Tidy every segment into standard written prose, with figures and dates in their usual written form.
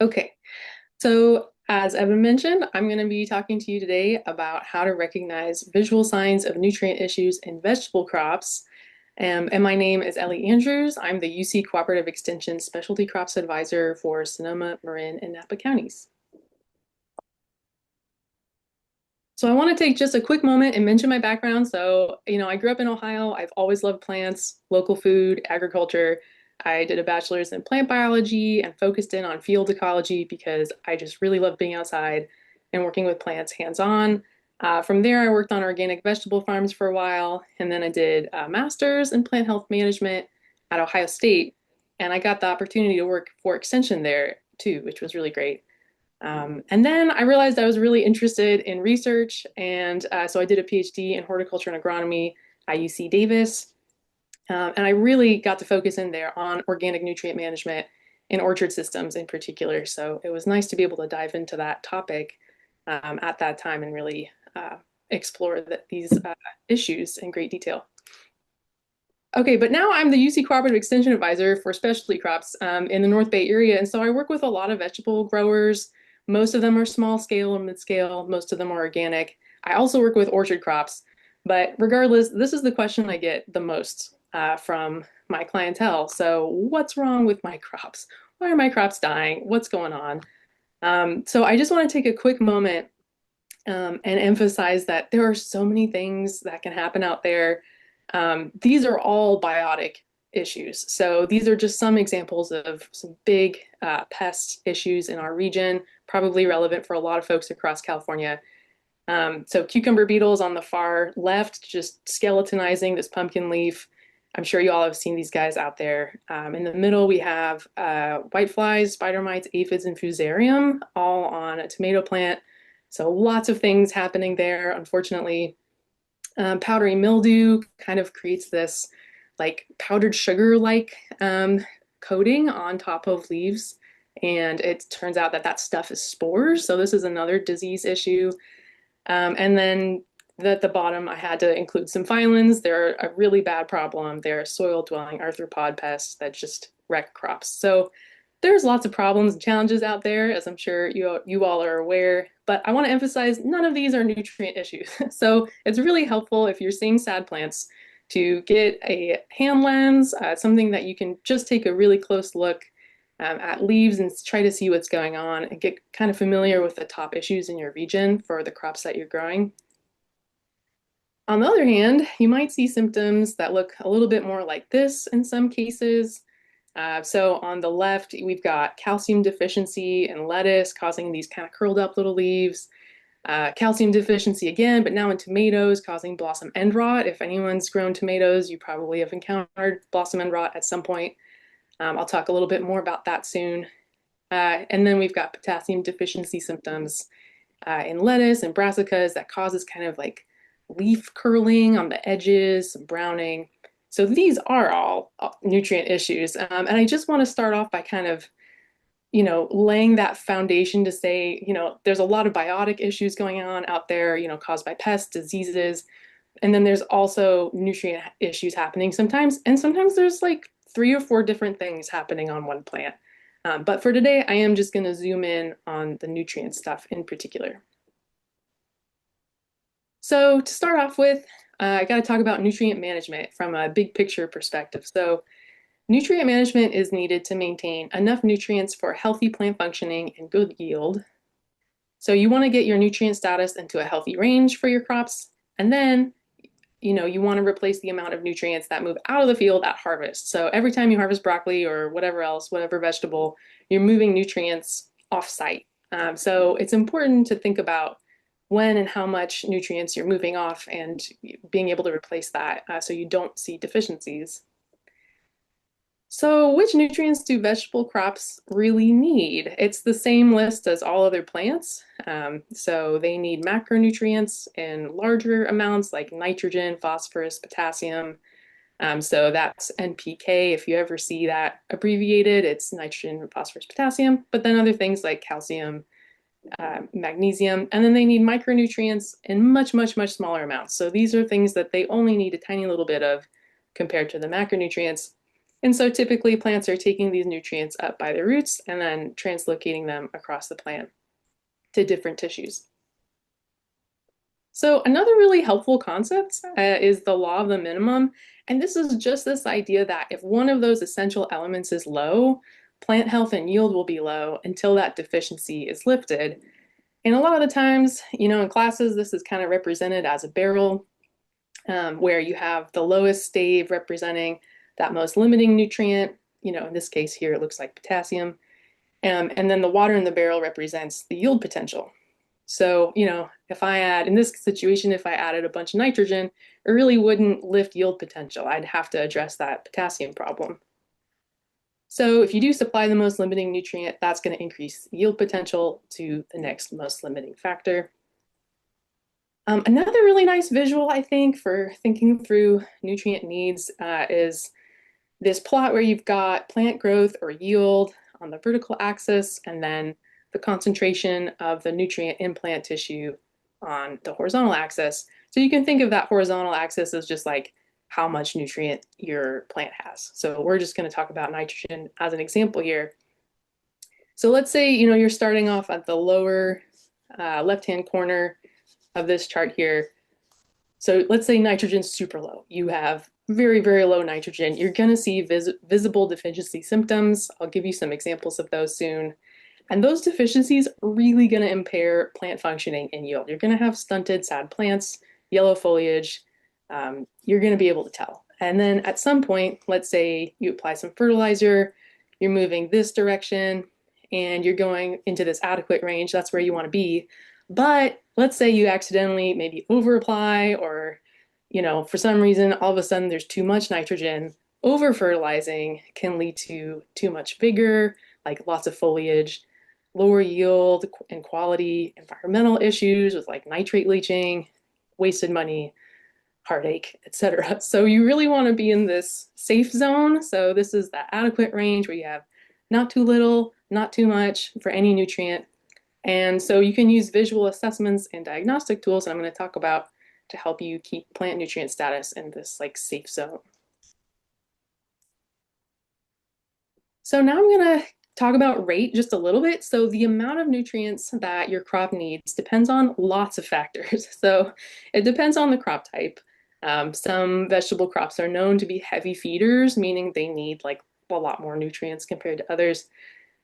Okay, so as Evan mentioned, I'm going to be talking to you today about how to recognize visual signs of nutrient issues in vegetable crops. And my name is Ellie Andrews. I'm the UC Cooperative Extension Specialty Crops Advisor for Sonoma, Marin, and Napa counties. So I want to take just a quick moment and mention my background. So, I grew up in Ohio. I've always loved plants, local food, agriculture. I did a bachelor's in plant biology and focused in on field ecology because I just really love being outside and working with plants hands-on. From there, I worked on organic vegetable farms for a while, and then I did a master's in plant health management at Ohio State. And I got the opportunity to work for Extension there too, which was really great. And then I realized I was really interested in research, and so I did a PhD in horticulture and agronomy at UC Davis. And I really got to focus in there on organic nutrient management in orchard systems in particular. So it was nice to be able to dive into that topic at that time and really explore these issues in great detail. Okay, but now I'm the UC Cooperative Extension Advisor for specialty crops in the North Bay area. And so I work with a lot of vegetable growers. Most of them are small scale and mid scale, most of them are organic. I also work with orchard crops. But regardless, this is the question I get the most from my clientele. So, what's wrong with my crops? Why are my crops dying? What's going on? So, I just want to take a quick moment and emphasize that there are so many things that can happen out there. These are all biotic issues. So these are just some examples of some big pest issues in our region, probably relevant for a lot of folks across California. So cucumber beetles on the far left, just skeletonizing this pumpkin leaf. I'm sure you all have seen these guys out there. In the middle, we have whiteflies, spider mites, aphids, and fusarium, all on a tomato plant. So lots of things happening there, unfortunately. Powdery mildew kind of creates this like powdered sugar-like coating on top of leaves. And it turns out that that stuff is spores. So this is another disease issue. And then at the bottom, I had to include some phylums. They're a really bad problem. They're soil-dwelling arthropod pests that just wreck crops. So there's lots of problems and challenges out there, as I'm sure you all are aware. But I want to emphasize none of these are nutrient issues. So it's really helpful if you're seeing sad plants to get a hand lens, something that you can just take a really close look at leaves and try to see what's going on and get kind of familiar with the top issues in your region for the crops that you're growing. On the other hand, you might see symptoms that look a little bit more like this in some cases. So on the left, we've got calcium deficiency in lettuce causing these kind of curled up little leaves. Calcium deficiency again, but now in tomatoes causing blossom end rot. If anyone's grown tomatoes, you probably have encountered blossom end rot at some point. I'll talk a little bit more about that soon. And then we've got potassium deficiency symptoms in lettuce and brassicas that causes kind of like leaf curling on the edges, some browning. So these are all nutrient issues. And I just want to start off by kind of, laying that foundation to say, there's a lot of biotic issues going on out there, caused by pests, diseases. And then there's also nutrient issues happening sometimes. And sometimes there's like 3 or 4 different things happening on one plant. But for today, I am just going to zoom in on the nutrient stuff in particular. So to start off with, I got to talk about nutrient management from a big picture perspective. So nutrient management is needed to maintain enough nutrients for healthy plant functioning and good yield. So you want to get your nutrient status into a healthy range for your crops, and then you want to replace the amount of nutrients that move out of the field at harvest. So every time you harvest broccoli or whatever else, whatever vegetable, you're moving nutrients off site. So it's important to think about when and how much nutrients you're moving off and being able to replace that so you don't see deficiencies. So, which nutrients do vegetable crops really need? It's the same list as all other plants. So, they need macronutrients in larger amounts like nitrogen, phosphorus, potassium. So, that's NPK. If you ever see that abbreviated, it's nitrogen, phosphorus, potassium. But then other things like calcium, magnesium, and then they need micronutrients in much, much, much smaller amounts. So, these are things that they only need a tiny little bit of compared to the macronutrients. And so typically plants are taking these nutrients up by their roots and then translocating them across the plant to different tissues. So another really helpful concept is the law of the minimum. And this is just this idea that if one of those essential elements is low, plant health and yield will be low until that deficiency is lifted. And a lot of the times, in classes, this is kind of represented as a barrel, where you have the lowest stave representing that most limiting nutrient. In this case here, it looks like potassium. And then the water in the barrel represents the yield potential. So, in this situation, if I added a bunch of nitrogen, it really wouldn't lift yield potential. I'd have to address that potassium problem. So if you do supply the most limiting nutrient, that's going to increase yield potential to the next most limiting factor. Another really nice visual, I think, for thinking through nutrient needs is this plot where you've got plant growth or yield on the vertical axis, and then the concentration of the nutrient in plant tissue on the horizontal axis. So you can think of that horizontal axis as just like how much nutrient your plant has. So we're just going to talk about nitrogen as an example here. So let's say, you're starting off at the lower left-hand corner of this chart here. So let's say nitrogen's super low. You have very, very low nitrogen. You're going to see visible deficiency symptoms. I'll give you some examples of those soon. And those deficiencies are really going to impair plant functioning and yield. You're going to have stunted, sad plants, yellow foliage. You're going to be able to tell. And then at some point, let's say you apply some fertilizer, you're moving this direction, and you're going into this adequate range. That's where you want to be. But let's say you accidentally maybe over apply, or, for some reason, all of a sudden there's too much nitrogen. Over fertilizing can lead to too much vigor, like lots of foliage, lower yield and quality, environmental issues with like nitrate leaching, wasted money, heartache, etc. So you really want to be in this safe zone. So this is that adequate range where you have not too little, not too much for any nutrient. And so you can use visual assessments and diagnostic tools, and I'm going to talk about, to help you keep plant nutrient status in this like safe zone. So now I'm going to talk about rate just a little bit. So the amount of nutrients that your crop needs depends on lots of factors. So it depends on the crop type. Some vegetable crops are known to be heavy feeders, meaning they need like a lot more nutrients compared to others.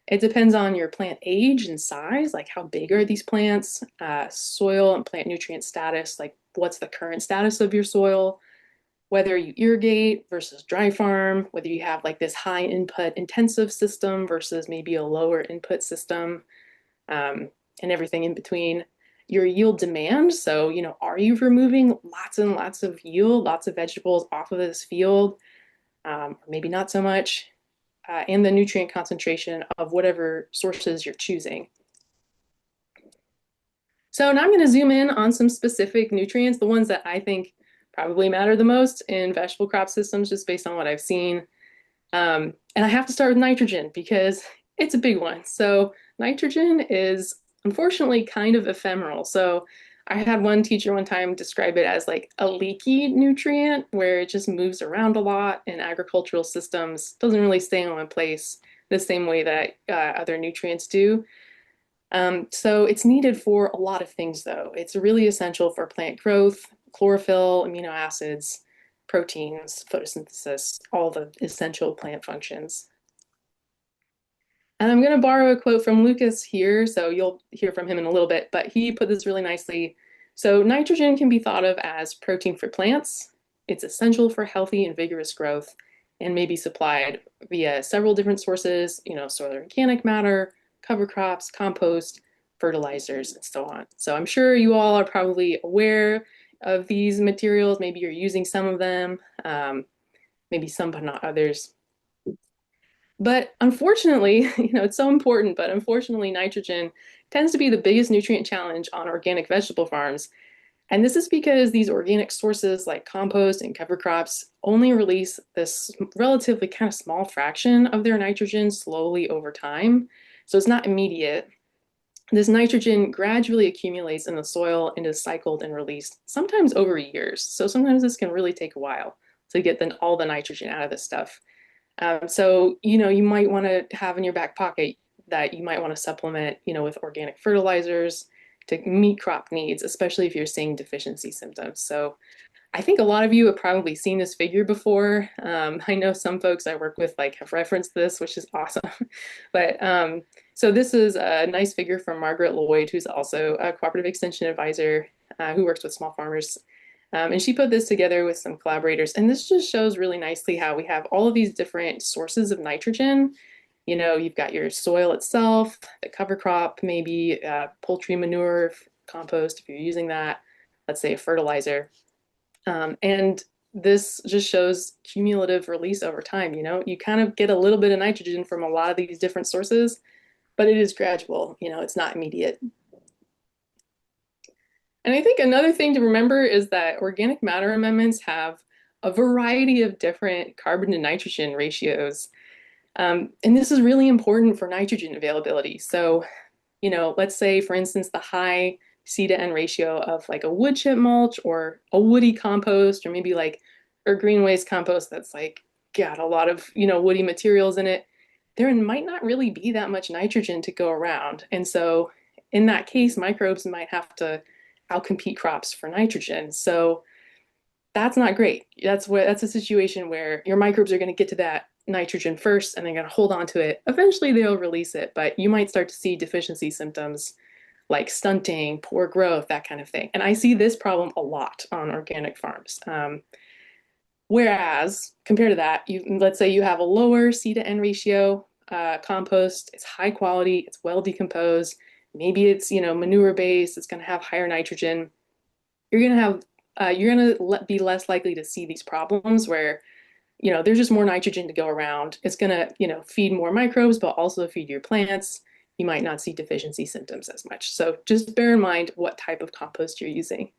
It depends on your plant age and size, like how big are these plants, soil and plant nutrient status, like what's the current status of your soil, whether you irrigate versus dry farm, whether you have like this high input intensive system versus maybe a lower input system, and everything in between. Your yield demand, so, are you removing lots and lots of yield, lots of vegetables off of this field, or maybe not so much, and the nutrient concentration of whatever sources you're choosing. So now I'm going to zoom in on some specific nutrients, the ones that I think probably matter the most in vegetable crop systems, just based on what I've seen. And I have to start with nitrogen because it's a big one. So nitrogen is unfortunately kind of ephemeral. So I had one teacher one time describe it as like a leaky nutrient where it just moves around a lot in agricultural systems, doesn't really stay in one place the same way that other nutrients do. So it's needed for a lot of things, though. It's really essential for plant growth, chlorophyll, amino acids, proteins, photosynthesis, all the essential plant functions. And I'm going to borrow a quote from Lucas here, so you'll hear from him in a little bit, but he put this really nicely. So nitrogen can be thought of as protein for plants. It's essential for healthy and vigorous growth and may be supplied via several different sources, soil organic matter, cover crops, compost, fertilizers, and so on. So I'm sure you all are probably aware of these materials. Maybe you're using some of them, maybe some, but not others. But unfortunately, it's so important, but unfortunately, nitrogen tends to be the biggest nutrient challenge on organic vegetable farms. And this is because these organic sources like compost and cover crops only release this relatively kind of small fraction of their nitrogen slowly over time. So it's not immediate. This nitrogen gradually accumulates in the soil and is cycled and released, sometimes over years. So sometimes this can really take a while to get all the nitrogen out of this stuff. So, you might want to have in your back pocket that you might want to supplement, with organic fertilizers to meet crop needs, especially if you're seeing deficiency symptoms. So, I think a lot of you have probably seen this figure before. I know some folks I work with have referenced this, which is awesome. But so this is a nice figure from Margaret Lloyd, who's also a cooperative extension advisor who works with small farmers. And she put this together with some collaborators. And this just shows really nicely how we have all of these different sources of nitrogen. You've got your soil itself, the cover crop, maybe poultry manure, compost, if you're using that, let's say a fertilizer. And this just shows cumulative release over time. You kind of get a little bit of nitrogen from a lot of these different sources, but it is gradual. It's not immediate. And I think another thing to remember is that organic matter amendments have a variety of different carbon to nitrogen ratios. And this is really important for nitrogen availability. So, let's say, for instance, the high C to N ratio of a wood chip mulch or a woody compost, or maybe or green waste compost that's got a lot of, woody materials in it, there might not really be that much nitrogen to go around. And so in that case, microbes might have to outcompete crops for nitrogen. So that's not great. That's a situation where your microbes are going to get to that nitrogen first and they're going to hold on to it. Eventually they'll release it, but you might start to see deficiency symptoms like stunting, poor growth, that kind of thing. And I see this problem a lot on organic farms. Whereas compared to that, let's say you have a lower C to N ratio compost, it's high quality, it's well decomposed. Maybe it's manure based, it's going to have higher nitrogen. You're going to be less likely to see these problems where there's just more nitrogen to go around. It's going to feed more microbes, but also feed your plants. You might not see deficiency symptoms as much. So just bear in mind what type of compost you're using.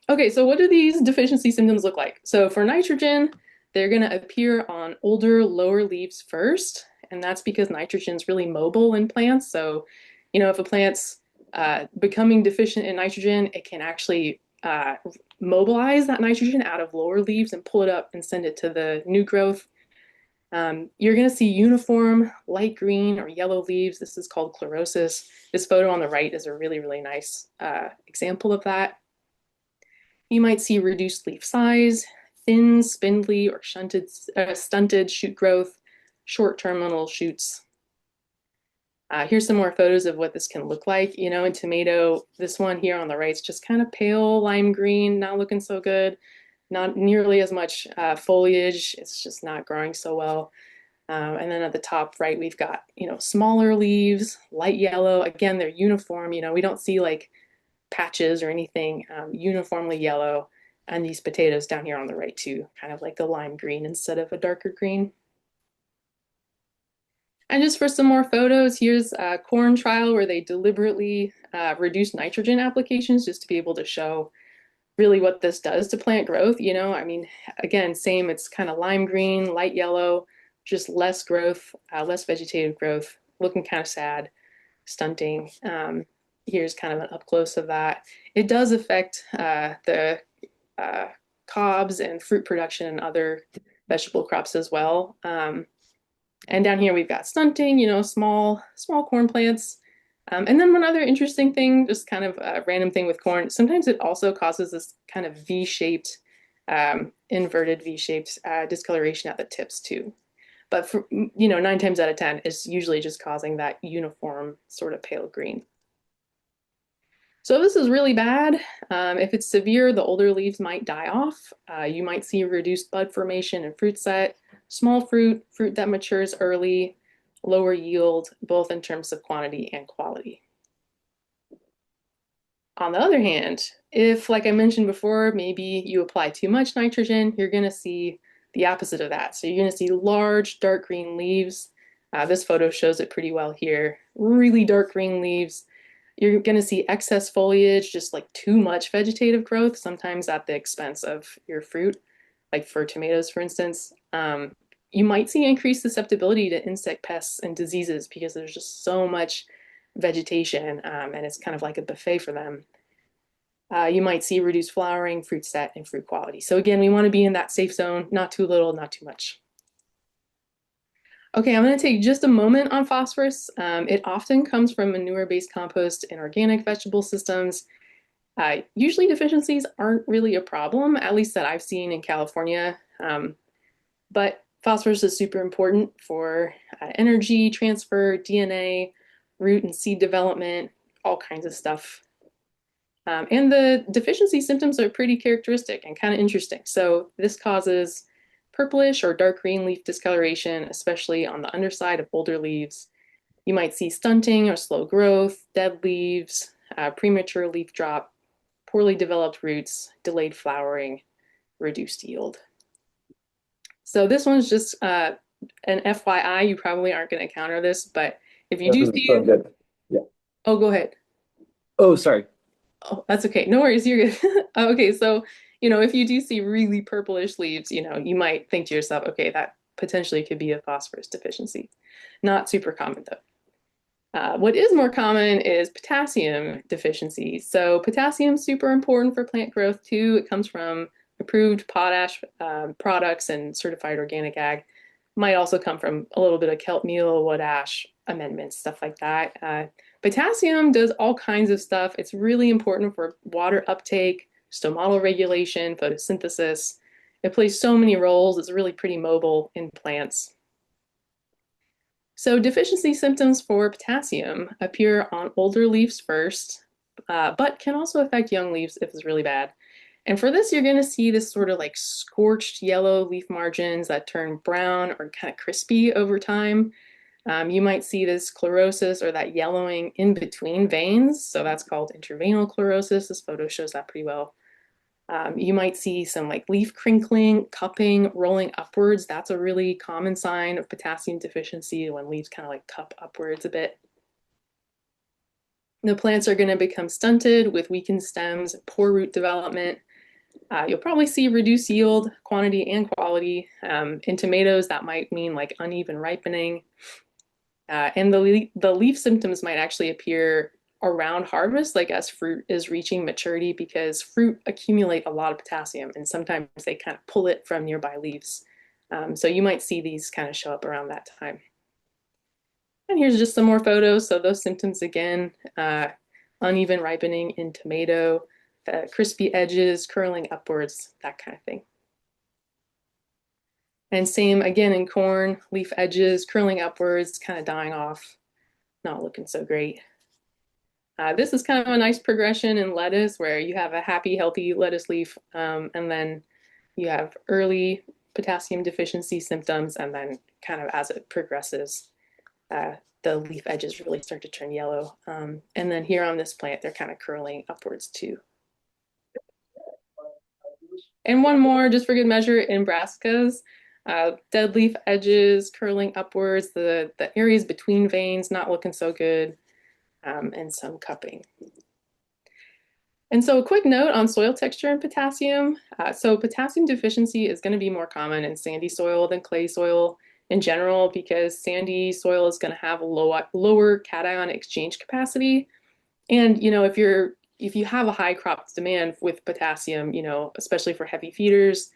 Okay, so what do these deficiency symptoms look like? So for nitrogen, they're going to appear on older, lower leaves first, and that's because nitrogen is really mobile in plants. So, if a plant's becoming deficient in nitrogen, it can actually mobilize that nitrogen out of lower leaves and pull it up and send it to the new growth. You're going to see uniform light green or yellow leaves. This is called chlorosis. This photo on the right is a really, really nice example of that. You might see reduced leaf size, thin, spindly, or stunted shoot growth, short terminal shoots. Here's some more photos of what this can look like. In tomato, this one here on the right is just kind of pale lime green, not looking so good. Not nearly as much foliage. It's just not growing so well. And then at the top right, we've got, smaller leaves, light yellow. Again, they're uniform. We don't see patches or anything, uniformly yellow. And these potatoes down here on the right too, kind of like the lime green instead of a darker green. And just for some more photos, here's a corn trial where they deliberately reduce nitrogen applications just to be able to show really what this does to plant growth. I mean, again, same, it's kind of lime green, light yellow, just less growth, less vegetative growth, looking kind of sad, stunting. Here's kind of an up close of that. It does affect the cobs and fruit production and other vegetable crops as well. And down here we've got stunting, small corn plants. And then one other interesting thing, just kind of a random thing with corn, sometimes it also causes this kind of V-shaped, inverted V-shaped discoloration at the tips too. But for, 9 times out of 10, it's usually just causing that uniform sort of pale green. So this is really bad. If it's severe, the older leaves might die off. You might see reduced bud formation and fruit set, small fruit that matures early, lower yield, both in terms of quantity and quality. On the other hand, if, like I mentioned before, maybe you apply too much nitrogen, you're going to see the opposite of that. So you're going to see large dark green leaves. This photo shows it pretty well here. Really dark green leaves. You're going to see excess foliage, just too much vegetative growth, sometimes at the expense of your fruit, like for tomatoes, for instance. You might see increased susceptibility to insect pests and diseases because there's just so much vegetation and it's kind of like a buffet for them. You might see reduced flowering, fruit set, and fruit quality. So again, we want to be in that safe zone, not too little, not too much. Okay, I'm going to take just a moment on phosphorus. It often comes from manure-based compost and organic vegetable systems. Usually deficiencies aren't really a problem, at least that I've seen in California. But phosphorus is super important for energy transfer, DNA, root and seed development, all kinds of stuff. And the deficiency symptoms are pretty characteristic and kind of interesting. So this causes purplish or dark green leaf discoloration, especially on the underside of older leaves. You might see stunting or slow growth, dead leaves, premature leaf drop, poorly developed roots, delayed flowering, reduced yield. So this one's just an FYI. You probably aren't going to encounter this, but if you That do doesn't see, sound good. Yeah. oh, go ahead. Oh, sorry. Oh, that's okay. No worries. You're good. Okay, so if you do see really purplish leaves, you might think to yourself, okay, that potentially could be a phosphorus deficiency. Not super common though. What is more common is potassium deficiency. So potassium is super important for plant growth too. It comes from approved potash products and certified organic ag. Might also come from a little bit of kelp meal, wood ash amendments, stuff like that. Potassium does all kinds of stuff. It's really important for water uptake, stomatal regulation, photosynthesis. It plays so many roles. It's really pretty mobile in plants. So deficiency symptoms for potassium appear on older leaves first, but can also affect young leaves if it's really bad. And for this, you're going to see this sort of like scorched yellow leaf margins that turn brown or kind of crispy over time. You might see this chlorosis or that yellowing in between veins. So that's called intraveinal chlorosis. This photo shows that pretty well. You might see some like leaf crinkling, cupping, rolling upwards. That's a really common sign of potassium deficiency when leaves kind of like cup upwards a bit. The plants are going to become stunted with weakened stems, poor root development. You'll probably see reduced yield, quantity and quality. In tomatoes, that might mean like uneven ripening. And the leaf symptoms might actually appear around harvest, like as fruit is reaching maturity, because fruit accumulate a lot of potassium and sometimes they kind of pull it from nearby leaves. So you might see these kind of show up around that time. And here's just some more photos. So those symptoms again, uneven ripening in tomato, the crispy edges curling upwards, that kind of thing. And same again in corn, leaf edges curling upwards, kind of dying off, not looking so great. This is kind of a nice progression in lettuce where you have a happy, healthy lettuce leaf, and then you have early potassium deficiency symptoms, and then kind of as it progresses, uh, the leaf edges really start to turn yellow. And then here on this plant, they're kind of curling upwards too. And one more, just for good measure, in brassicas, dead leaf edges curling upwards, the areas between veins not looking so good, and some cupping. And so a quick note on soil texture and potassium. So potassium deficiency is going to be more common in sandy soil than clay soil in general because sandy soil is going to have a lower cation exchange capacity. And if you have a high crop demand with potassium, especially for heavy feeders,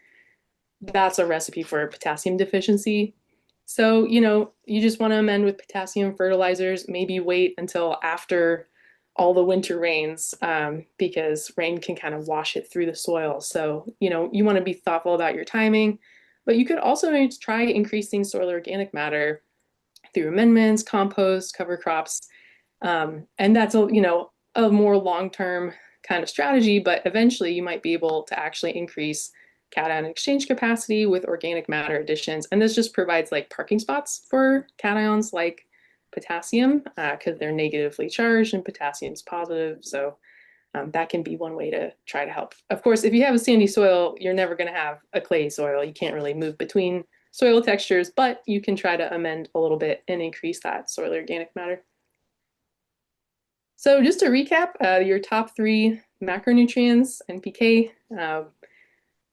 that's a recipe for potassium deficiency. So, you just want to amend with potassium fertilizers, maybe wait until after all the winter rains, because rain can kind of wash it through the soil. So, you want to be thoughtful about your timing, but you could also try increasing soil organic matter through amendments, compost, cover crops. And that's a more long-term kind of strategy, but eventually you might be able to actually increase cation exchange capacity with organic matter additions. And this just provides like parking spots for cations like potassium because they're negatively charged and potassium is positive. So that can be one way to try to help. Of course, if you have a sandy soil, you're never going to have a clay soil. You can't really move between soil textures, but you can try to amend a little bit and increase that soil organic matter. So just to recap, your top three macronutrients, NPK.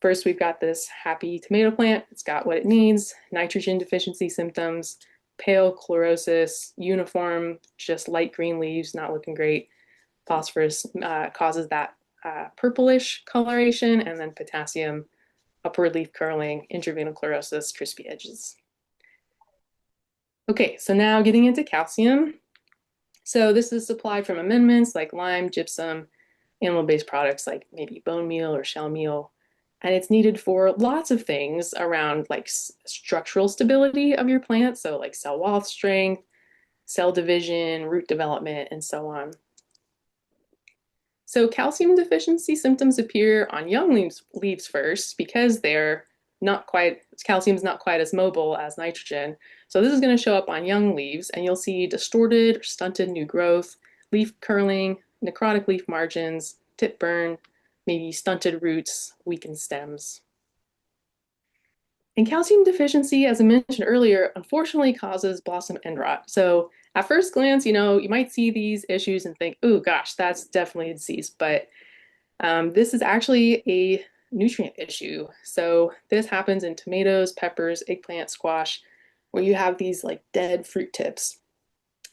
First, we've got this happy tomato plant. It's got what it needs, nitrogen deficiency symptoms, pale chlorosis, uniform, just light green leaves, not looking great. Phosphorus causes that purplish coloration, and then potassium, upward leaf curling, intraveinal chlorosis, crispy edges. Okay, so now getting into calcium. So this is supplied from amendments like lime, gypsum, animal-based products like maybe bone meal or shell meal. And it's needed for lots of things around like structural stability of your plant, so like cell wall strength, cell division, root development, and so on. So calcium deficiency symptoms appear on young leaves first because they're not quite, calcium's not quite as mobile as nitrogen. So this is going to show up on young leaves and you'll see distorted or stunted new growth, leaf curling, necrotic leaf margins, tip burn, maybe stunted roots, weakened stems. And calcium deficiency, as I mentioned earlier, unfortunately causes blossom end rot. So at first glance, you might see these issues and think, oh gosh, that's definitely a disease. But this is actually a nutrient issue. So this happens in tomatoes, peppers, eggplant, squash, where you have these like dead fruit tips.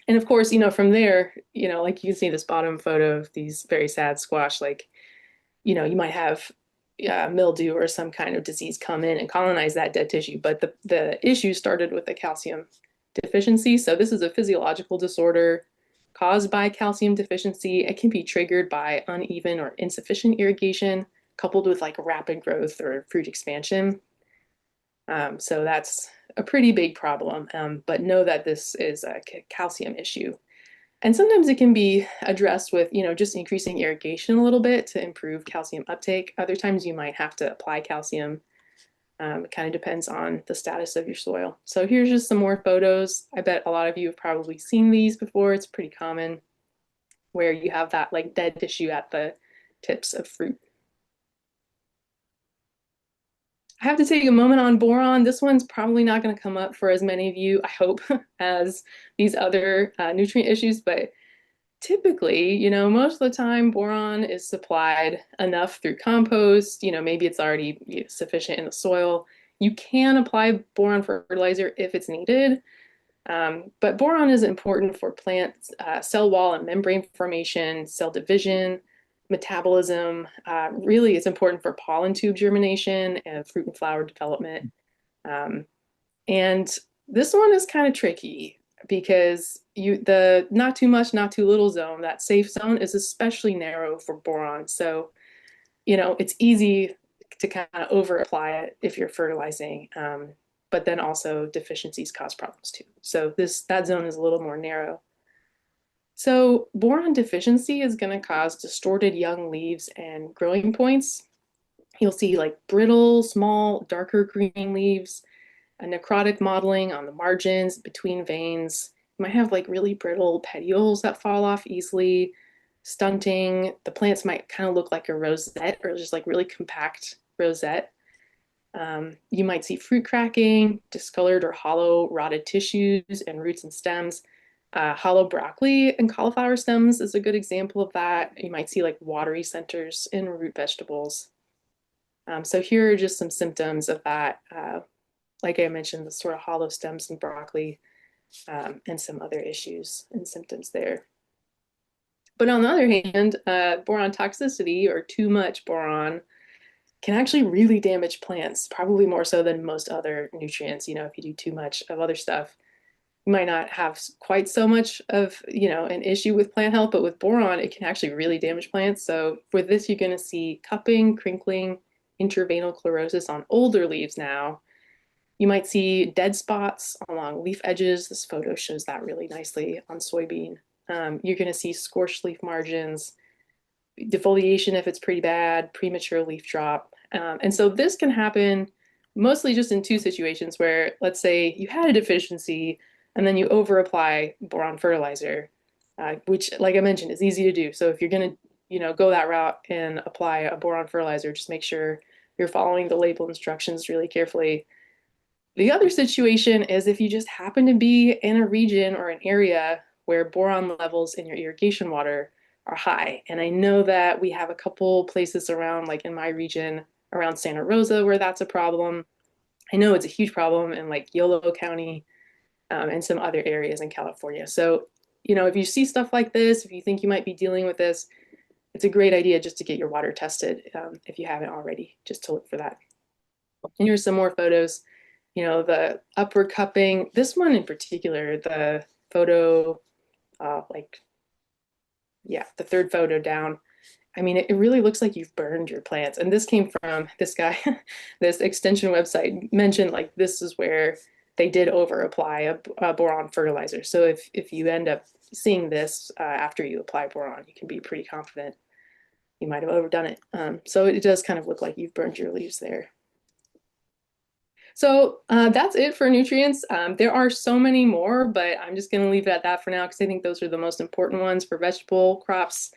And of course, from there, like you can see this bottom photo of these very sad squash, like, you might have mildew or some kind of disease come in and colonize that dead tissue. But the issue started with the calcium deficiency. So this is a physiological disorder caused by calcium deficiency. It can be triggered by uneven or insufficient irrigation coupled with like rapid growth or fruit expansion. So that's a pretty big problem. But know that this is a calcium issue. And sometimes it can be addressed with, just increasing irrigation a little bit to improve calcium uptake. Other times you might have to apply calcium. It kind of depends on the status of your soil. So here's just some more photos. I bet a lot of you have probably seen these before. It's pretty common where you have that like dead tissue at the tips of fruit. I have to take a moment on boron. This one's probably not going to come up for as many of you, I hope, as these other nutrient issues, but typically, most of the time boron is supplied enough through compost, maybe it's already sufficient in the soil. You can apply boron fertilizer if it's needed, but boron is important for plant cell wall and membrane formation, cell division, metabolism. Really, it's important for pollen tube germination and fruit and flower development. Um, and this one is kind of tricky because the not too much, not too little zone, that safe zone is especially narrow for boron. So, it's easy to kind of over apply it if you're fertilizing. But then also deficiencies cause problems too. So that zone is a little more narrow. So boron deficiency is going to cause distorted young leaves and growing points. You'll see like brittle, small, darker green leaves, a necrotic modeling on the margins between veins. You might have like really brittle petioles that fall off easily, stunting. The plants might kind of look like a rosette or just like really compact rosette. You might see fruit cracking, discolored or hollow rotted tissues and roots and stems. Hollow broccoli and cauliflower stems is a good example of that. You might see like watery centers in root vegetables. So here are just some symptoms of that. Like I mentioned, the sort of hollow stems in broccoli, and some other issues and symptoms there. But on the other hand, boron toxicity or too much boron can actually really damage plants, probably more so than most other nutrients. If you do too much of other stuff, you might not have quite so much of, an issue with plant health, but with boron, it can actually really damage plants. So for this, you're going to see cupping, crinkling, interveinal chlorosis on older leaves now. You might see dead spots along leaf edges. This photo shows that really nicely on soybean. You're going to see scorched leaf margins, defoliation if it's pretty bad, premature leaf drop. And so this can happen mostly just in two situations where, let's say, you had a deficiency and then you over apply boron fertilizer, which, like I mentioned, is easy to do. So if you're going to, go that route and apply a boron fertilizer, just make sure you're following the label instructions really carefully. The other situation is if you just happen to be in a region or an area where boron levels in your irrigation water are high. And I know that we have a couple places around, like in my region, around Santa Rosa, where that's a problem. I know it's a huge problem in like Yolo County, and some other areas in California. So, if you see stuff like this, if you think you might be dealing with this, it's a great idea just to get your water tested, if you haven't already, just to look for that. And here's some more photos. the upward cupping. This one in particular, the photo, like, yeah, the third photo down. I mean, it really looks like you've burned your plants. And this came from this guy, this extension website mentioned like this is where they did over apply a boron fertilizer. So if you end up seeing this after you apply boron, you can be pretty confident you might have overdone it. So it does kind of look like you've burned your leaves there. So that's it for nutrients. There are so many more, but I'm just going to leave it at that for now because I think those are the most important ones for vegetable crops.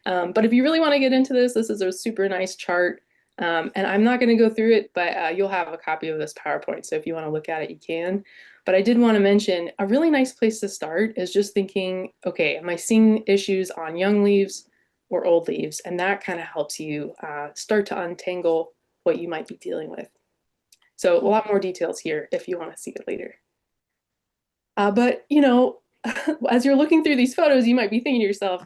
But if you really want to get into this, this is a super nice chart. And I'm not going to go through it, but you'll have a copy of this PowerPoint. So if you want to look at it, you can. But I did want to mention a really nice place to start is just thinking, okay, am I seeing issues on young leaves or old leaves? And that kind of helps you start to untangle what you might be dealing with. So a lot more details here if you want to see it later. But, as you're looking through these photos, you might be thinking to yourself,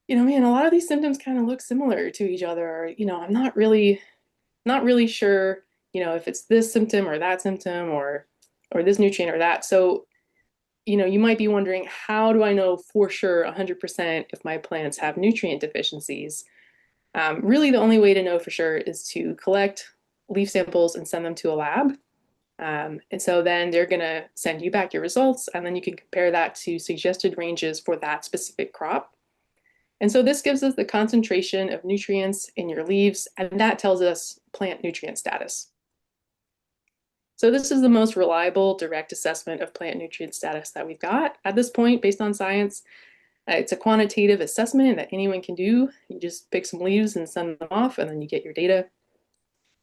man, a lot of these symptoms kind of look similar to each other. Or, I'm not really sure, if it's this symptom or that symptom or this nutrient or that. So, you might be wondering, how do I know for sure 100% if my plants have nutrient deficiencies? Really, the only way to know for sure is to collect leaf samples and send them to a lab. And so then they're going to send you back your results, and then you can compare that to suggested ranges for that specific crop. And so this gives us the concentration of nutrients in your leaves, and that tells us plant nutrient status. So this is the most reliable direct assessment of plant nutrient status that we've got at this point based on science. It's a quantitative assessment that anyone can do. You just pick some leaves and send them off, and then you get your data.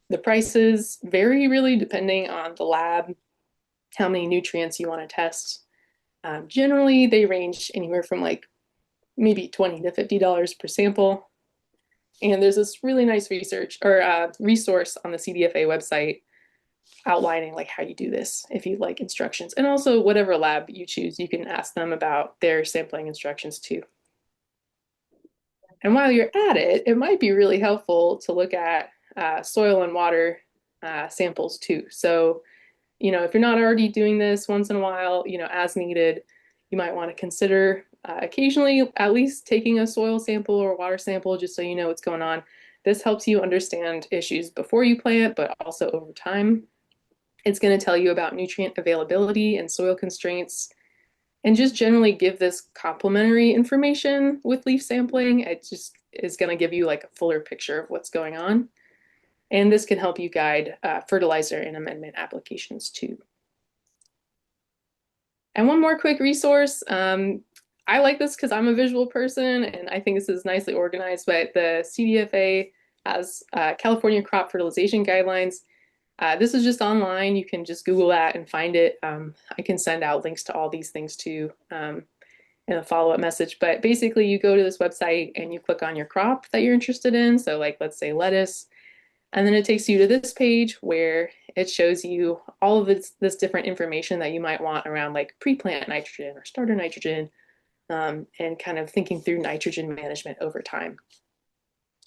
The prices vary really depending on the lab, how many nutrients you want to test. Generally, they range anywhere from like maybe $20 to $50 per sample. And there's this really nice research or resource on the CDFA website outlining like how you do this if you like instructions. And also whatever lab you choose, you can ask them about their sampling instructions too. And while you're at it, it might be really helpful to look at soil and water samples too. So, if you're not already doing this once in a while, as needed, you might want to consider occasionally at least taking a soil sample or water sample just so you know what's going on. This helps you understand issues before you plant, but also over time. It's going to tell you about nutrient availability and soil constraints, and just generally give this complementary information with leaf sampling. It just is going to give you like a fuller picture of what's going on. And this can help you guide fertilizer and amendment applications too. And one more quick resource. I like this because I'm a visual person and I think this is nicely organized, but the CDFA has California crop fertilization guidelines. This is just online. You can just Google that and find it. I can send out links to all these things too in a follow-up message. But basically, you go to this website and you click on your crop that you're interested in. So like, let's say lettuce. And then it takes you to this page where it shows you all of this different information that you might want around like pre-plant nitrogen or starter nitrogen, and kind of thinking through nitrogen management over time.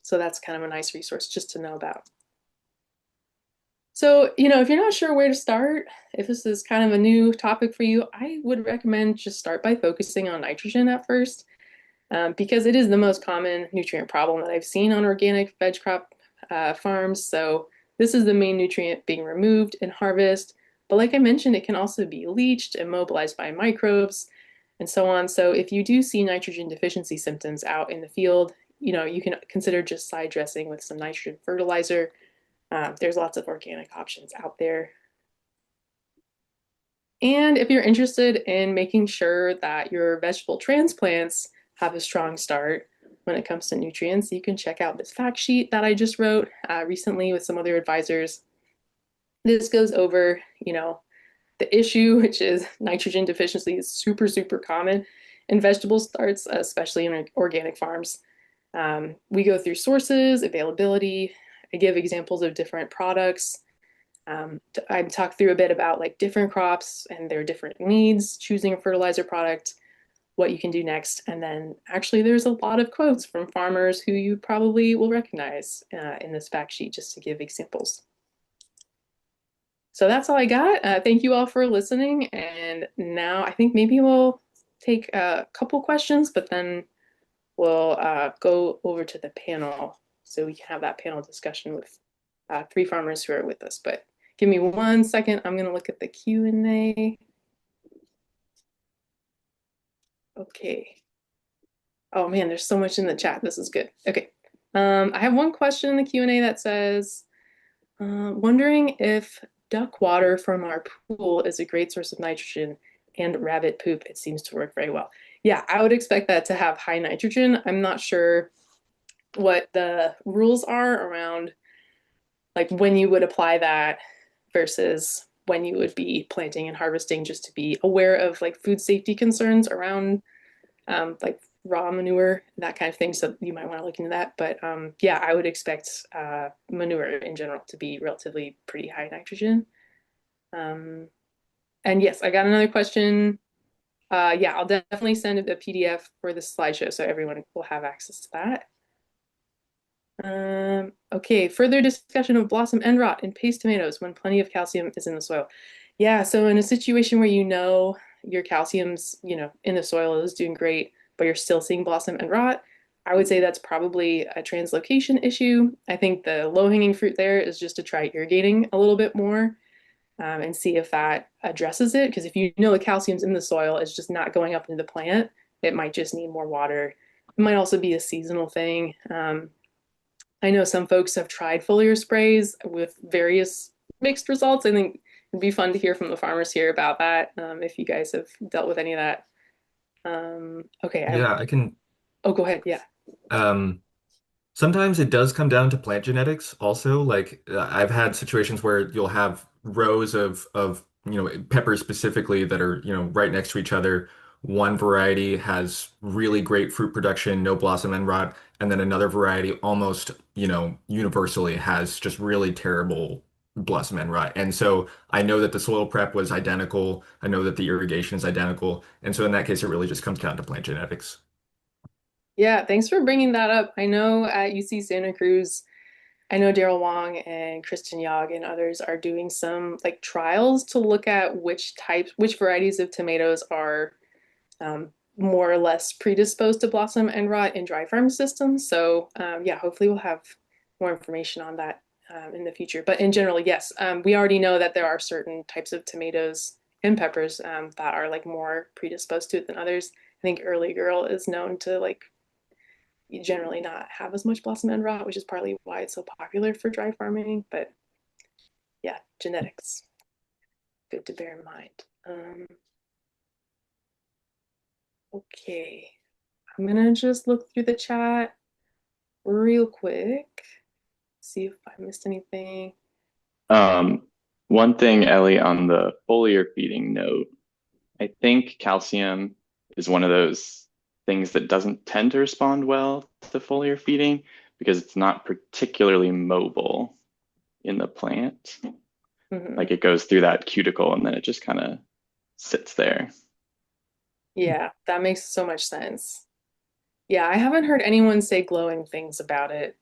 So that's kind of a nice resource just to know about. So, if you're not sure where to start, if this is kind of a new topic for you, I would recommend just start by focusing on nitrogen at first, because it is the most common nutrient problem that I've seen on organic veg crop farms. So this is the main nutrient being removed in harvest. But like I mentioned, it can also be leached and mobilized by microbes and so on. So if you do see nitrogen deficiency symptoms out in the field, you can consider just side dressing with some nitrogen fertilizer. There's lots of organic options out there. And if you're interested in making sure that your vegetable transplants have a strong start when it comes to nutrients, you can check out this fact sheet that I just wrote recently with some other advisors. This goes over, the issue, which is nitrogen deficiency is super, super common in vegetable starts, especially in organic farms. We go through sources, availability. I give examples of different products. I talk through a bit about like different crops and their different needs, choosing a fertilizer product, what you can do next. And then actually there's a lot of quotes from farmers who you probably will recognize in this fact sheet just to give examples. So that's all I got. Thank you all for listening. And now I think maybe we'll take a couple questions, but then we'll go over to the panel so we can have that panel discussion with three farmers who are with us. But give me 1 second. I'm going to look at the Q&A. Okay. Oh man, there's so much in the chat. This is good. Okay. I have one question in the Q&A that says, wondering if duck water from our pool is a great source of nitrogen and rabbit poop. It seems to work very well. Yeah, I would expect that to have high nitrogen. I'm not sure what the rules are around like when you would apply that versus when you would be planting and harvesting, just to be aware of like food safety concerns around like raw manure, that kind of thing. So you might want to look into that. But yeah, I would expect manure in general to be relatively pretty high nitrogen. Um, and yes, I got another question. Yeah, I'll definitely send a PDF for the slideshow so everyone will have access to that. Okay, further discussion of blossom end rot in paste tomatoes when plenty of calcium is in the soil. Yeah, so in a situation where you know your calcium's, in the soil is doing great, but you're still seeing blossom end rot, I would say that's probably a translocation issue. I think the low-hanging fruit there is just to try irrigating a little bit more and see if that addresses it. Because if you know the calcium's in the soil, it's just not going up into the plant. It might just need more water. It might also be a seasonal thing. I know some folks have tried foliar sprays with various mixed results. I think it'd be fun to hear from the farmers here about that, if you guys have dealt with any of that. Okay, Yeah, I can. oh, go ahead. Yeah. Um, Sometimes it does come down to plant genetics also. Like I've had situations where you'll have rows of peppers specifically that are, right next to each other. One variety has really great fruit production, no blossom end rot, and then another variety almost, universally has just really terrible blossom end rot. And so I know that the soil prep was identical. I know that the irrigation is identical. And so in that case, it really just comes down to plant genetics. Yeah, thanks for bringing that up. I know at UC Santa Cruz, I know Daryl Wong and Kristen Yog and others are doing some like trials to look at which varieties of tomatoes are more or less predisposed to blossom and rot in dry farm systems. So yeah, hopefully we'll have more information on that in the future. But in general, yes, we already know that there are certain types of tomatoes and peppers that are like more predisposed to it than others. I think early girl is known to like generally not have as much blossom end rot, which is partly why it's so popular for dry farming. But yeah, genetics, good to bear in mind. Okay, I'm gonna just look through the chat real quick, see if I missed anything. Um, One thing, Ellie, on the foliar feeding note, I think calcium is one of those things that doesn't tend to respond well to foliar feeding because it's not particularly mobile in the plant. Mhm. Like it goes through that cuticle and then it just kind of sits there. Yeah, that makes so much sense. Yeah, I haven't heard anyone say glowing things about it.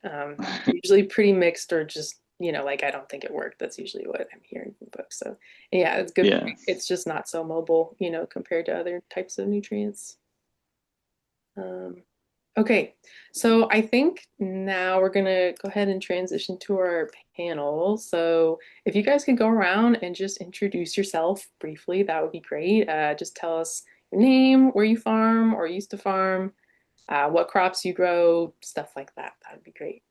Usually pretty mixed or just, like I don't think it worked. That's usually what I'm hearing from folks. So yeah, it's a good Yeah. point. It's just not so mobile, compared to other types of nutrients. Um, okay, so I think now we're gonna go ahead and transition to our panel. So if you guys could go around and just introduce yourself briefly, that would be great. Just tell us your name, where you farm or used to farm, what crops you grow, stuff like that. That would be great.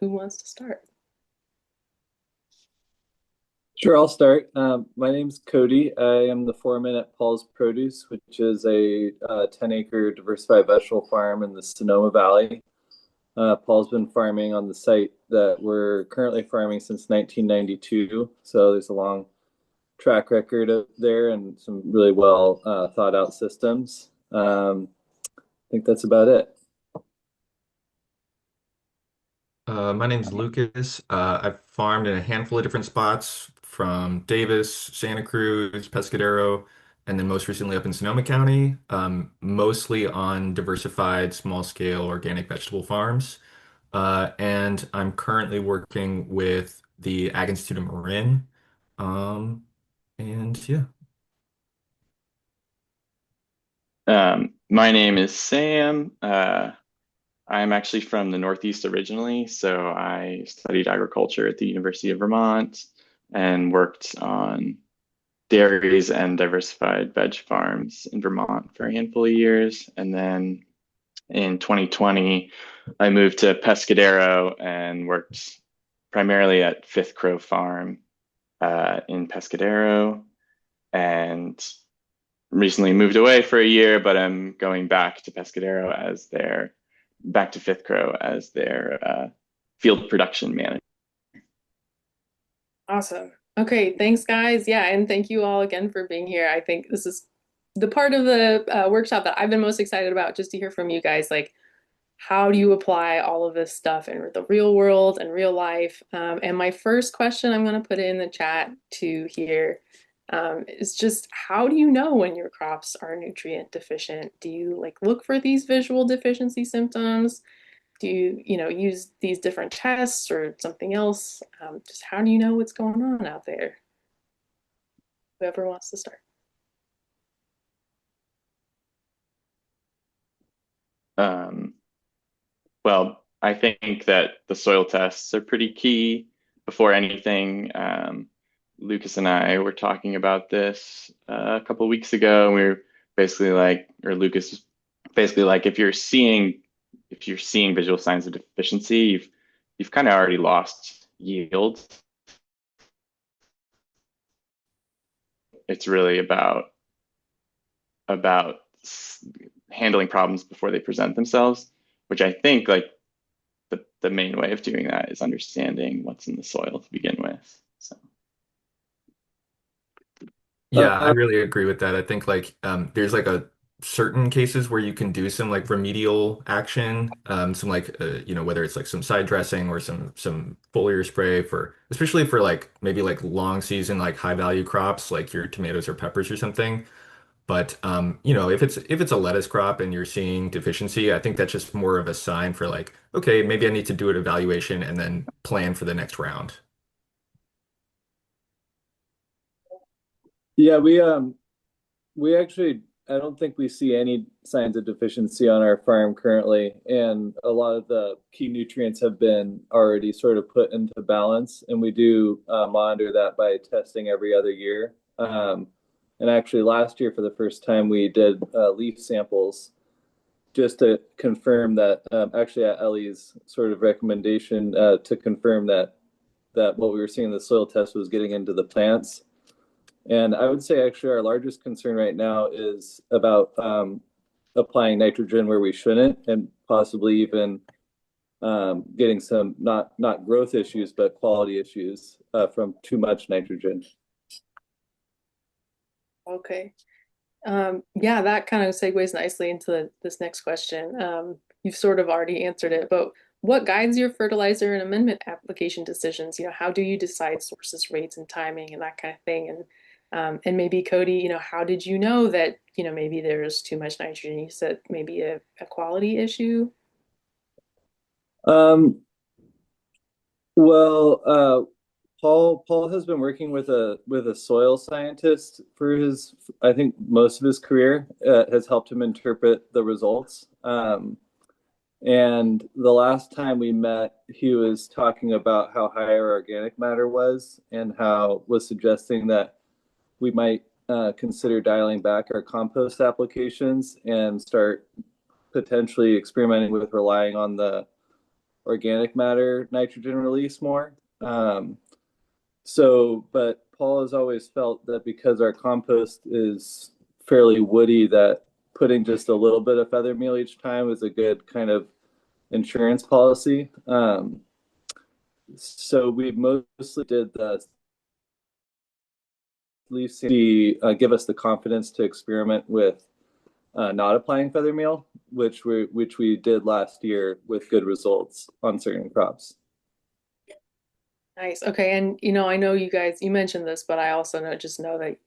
Who wants to start? Sure, I'll start. My name's Cody. I am the foreman at Paul's Produce, which is a 10-acre diversified vegetable farm in the Sonoma Valley. Paul's been farming on the site that we're currently farming since 1992. So there's a long track record of there and some really well thought out systems. I think that's about it. My name's Lucas. I've farmed in a handful of different spots from Davis, Santa Cruz, Pescadero, and then most recently up in Sonoma County, mostly on diversified small scale organic vegetable farms. And I'm currently working with the Ag Institute of Marin Um, and yeah. My name is Sam. I'm actually from the Northeast originally, so I studied agriculture at the University of Vermont and worked on dairies and diversified veg farms in Vermont for a handful of years. And then in 2020, I moved to Pescadero and worked primarily at Fifth Crow Farm in Pescadero, and recently moved away for a year, but I'm going back to Pescadero as their back to Fifth Crow as their field production manager. Awesome. Okay, thanks, guys. Yeah, and thank you all again for being here. I think this is the part of the workshop that I've been most excited about, just to hear from you guys. Like, how do you apply all of this stuff in the real world and real life? And my first question I'm going to put in the chat to here is just how do you know when your crops are nutrient deficient? Do you like look for these visual deficiency symptoms? Do you, use these different tests or something else? Just how do you know what's going on out there? Whoever wants to start. Um, well, I think that the soil tests are pretty key before anything. Lucas and I were talking about this a couple of weeks ago, and we were basically like, or Lucas was basically like, if you're seeing visual signs of deficiency, you've kind of already lost yield. It's really about handling problems before they present themselves, which I think like the main way of doing that is understanding what's in the soil to begin with. So, Yeah, I really agree with that. I think like there's like a certain cases where you can do some like remedial action, some like whether it's like some side dressing or some foliar spray for especially for like maybe like long season like high value crops like your tomatoes or peppers or something. But if it's a lettuce crop and you're seeing deficiency, I think that's just more of a sign for like, okay, maybe I need to do an evaluation and then plan for the next round. Yeah, we actually I don't think we see any signs of deficiency on our farm currently, and a lot of the key nutrients have been already sort of put into balance, and we do monitor that by testing every other year. And actually, last year for the first time, we did leaf samples just to confirm that. Actually, at Ellie's sort of recommendation to confirm that what we were seeing in the soil test was getting into the plants. And I would say actually our largest concern right now is about applying nitrogen where we shouldn't, and possibly even getting some not growth issues but quality issues from too much nitrogen. Okay. Yeah, that kind of segues nicely into this next question. You've sort of already answered it, but what guides your fertilizer and amendment application decisions? How do you decide sources, rates, and timing, and that kind of thing? And maybe Cody, how did you know that, maybe there's too much nitrogen? You said maybe a quality issue. Um, well, Paul has been working with a soil scientist for his I think most of his career. Has helped him interpret the results. And the last time we met, he was talking about how high our organic matter was and how was suggesting that we might consider dialing back our compost applications and start potentially experimenting with relying on the organic matter nitrogen release more. But Paul has always felt that because our compost is fairly woody, that putting just a little bit of feather meal each time is a good kind of insurance policy. So we mostly did the leaf give us the confidence to experiment with not applying feather meal, which we did last year with good results on certain crops. Nice. Okay. And I know you guys, you mentioned this, but I also know that,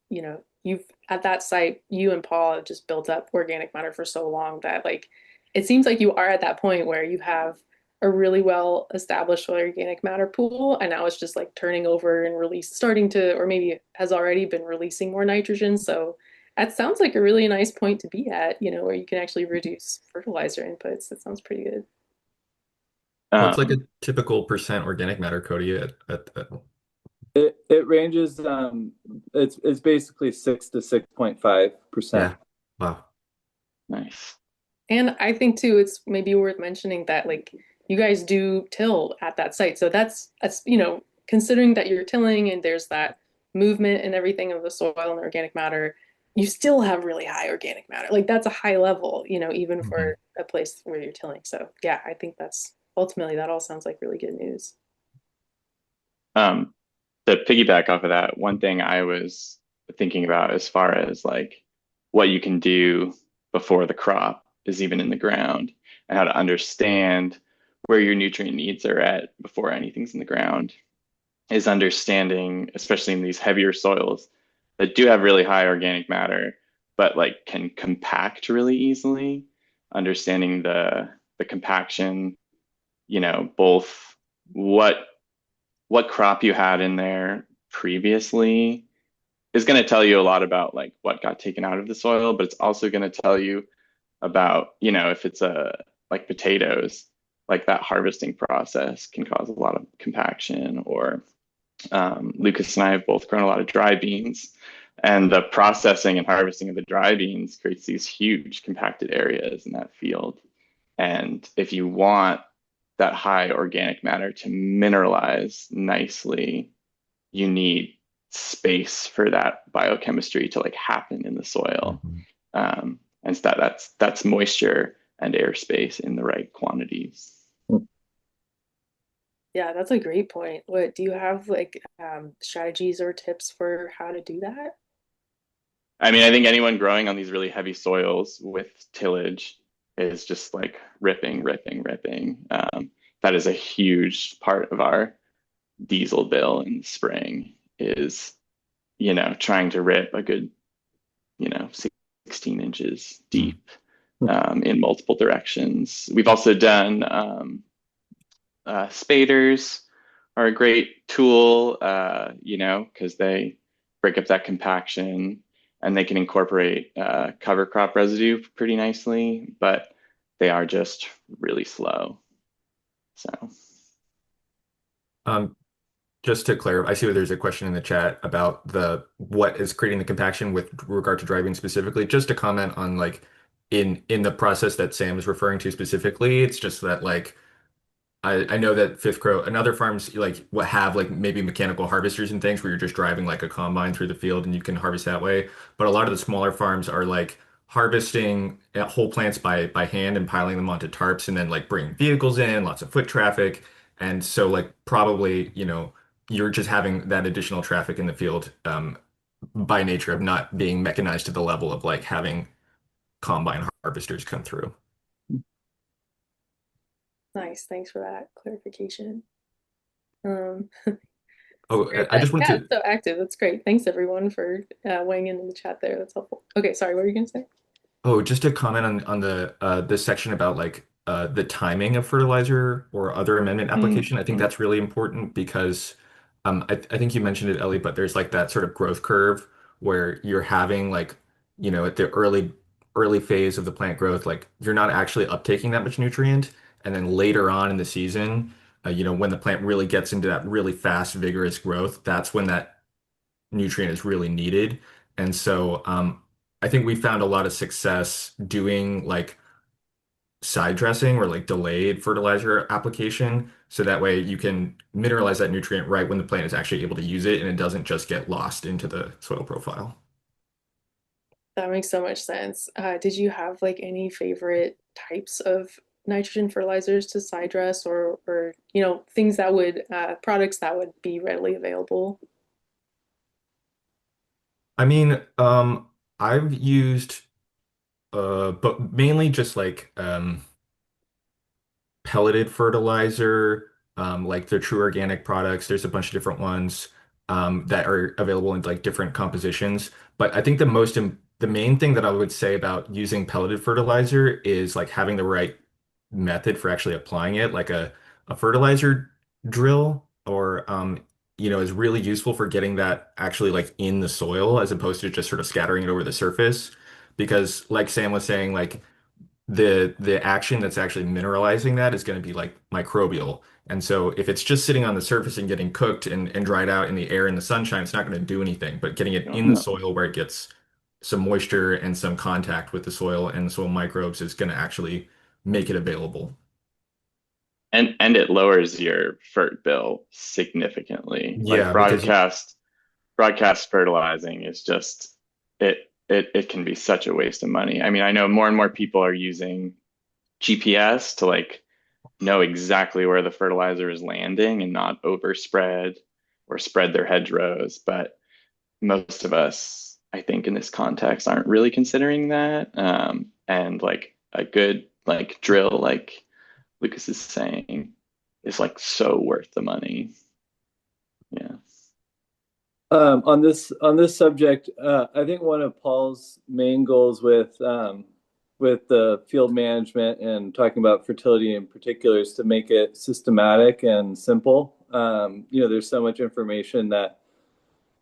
you've at that site, you and Paul have just built up organic matter for so long that like it seems like you are at that point where you have a really well established organic matter pool, and now it's just like turning over and starting to, or maybe has already been releasing more nitrogen. So that sounds like a really nice point to be at, where you can actually reduce fertilizer inputs. That sounds pretty good. What's like a Um, typical percent organic matter, Cody? It ranges. It's basically 6 to 6.5%. Yeah. Wow. nice. And I think too, it's maybe worth mentioning that like you guys do till at that site. So that's, considering that you're tilling and there's that movement and everything of the soil and the organic matter, you still have really high organic matter. Like that's a high level, even Mhm. for a place where you're tilling. So yeah, I think that's ultimately that all sounds like really good news. Um, to piggyback off of that, one thing I was thinking about as far as like what you can do before the crop is even in the ground and how to understand where your nutrient needs are at before anything's in the ground is understanding, especially in these heavier soils that do have really high organic matter, but like can compact really easily, understanding the compaction, both what what crop you had in there previously is going to tell you a lot about like what got taken out of the soil, but it's also going to tell you about, if it's a like potatoes, like that harvesting process can cause a lot of compaction. Or Lucas and I have both grown a lot of dry beans, and the processing and harvesting of the dry beans creates these huge compacted areas in that field. And if you want that high organic matter to mineralize nicely, you need space for that biochemistry to like happen in the soil. Mhm. And so that's moisture and airspace in the right quantities. Yeah, that's a great point. What do you have like strategies or tips for how to do that? I mean, I think anyone growing on these really heavy soils with tillage is just like ripping, ripping, ripping. That is a huge part of our diesel bill in the spring is, trying to rip a good, 16 inches Mhm. deep in multiple directions. We've also done spaders are a great tool, because they break up that compaction and they can incorporate cover crop residue pretty nicely, but they are just really slow. So, Um, just to clarify, I see there's a question in the chat about the what is creating the compaction with regard to driving specifically. Just to comment on like in the process that Sam is referring to specifically, it's just that like I know that Fifth Crow and other farms like what have like maybe mechanical harvesters and things where you're just driving like a combine through the field and you can harvest that way. But a lot of the smaller farms are like harvesting whole plants by hand and piling them onto tarps and then like bringing vehicles in, lots of foot traffic. And so like probably, you're just having that additional traffic in the field by nature of not being mechanized to the level of like having combine harvesters come through. Nice, thanks for that clarification. Um, Oh, Sorry I that, just want yeah, to it's so active. That's great. Thanks everyone for weighing in the chat there. That's helpful. Okay, sorry, what were you gonna say? Oh, just to comment on the section about like the timing of fertilizer or other amendment application, I think mhm. that's really important because I think you mentioned it, Ellie, but there's like that sort of growth curve where you're having like, at the early phase of the plant growth, like you're not actually uptaking that much nutrient. And then later on in the season, when the plant really gets into that really fast, vigorous growth, that's when that nutrient is really needed. And so I think we found a lot of success doing like side dressing or like delayed fertilizer application. So that way you can mineralize that nutrient right when the plant is actually able to use it and it doesn't just get lost into the soil profile. That makes so much sense. Did you have like any favorite types of nitrogen fertilizers to side dress or things that would products that would be readily available? I mean, I've used but mainly just like pelleted fertilizer, like the true organic products. There's a bunch of different ones that are available in like different compositions. But I think the main thing that I would say about using pelleted fertilizer is like having the right method for actually applying it, like a fertilizer drill or is really useful for getting that actually like in the soil as opposed to just sort of scattering it over the surface. Because like Sam was saying, like the action that's actually mineralizing that is going to be like microbial. And so if it's just sitting on the surface and getting cooked and dried out in the air and the sunshine, it's not going to do anything. But getting it in the No. soil where it gets some moisture and some contact with the soil and the soil microbes is going to actually make it available. And it lowers your FERT bill significantly. Like Yeah, because you, broadcast fertilizing is just it can be such a waste of money. I mean, I know more and more people are using GPS to like know exactly where the fertilizer is landing and not overspread or spread their hedgerows. But most of us, I think, in this context, aren't really considering that. And like a good like drill, like Lucas is saying, is like so worth the money. Yeah. On this subject, I think one of Paul's main goals with the field management and talking about fertility in particular is to make it systematic and simple. There's so much information that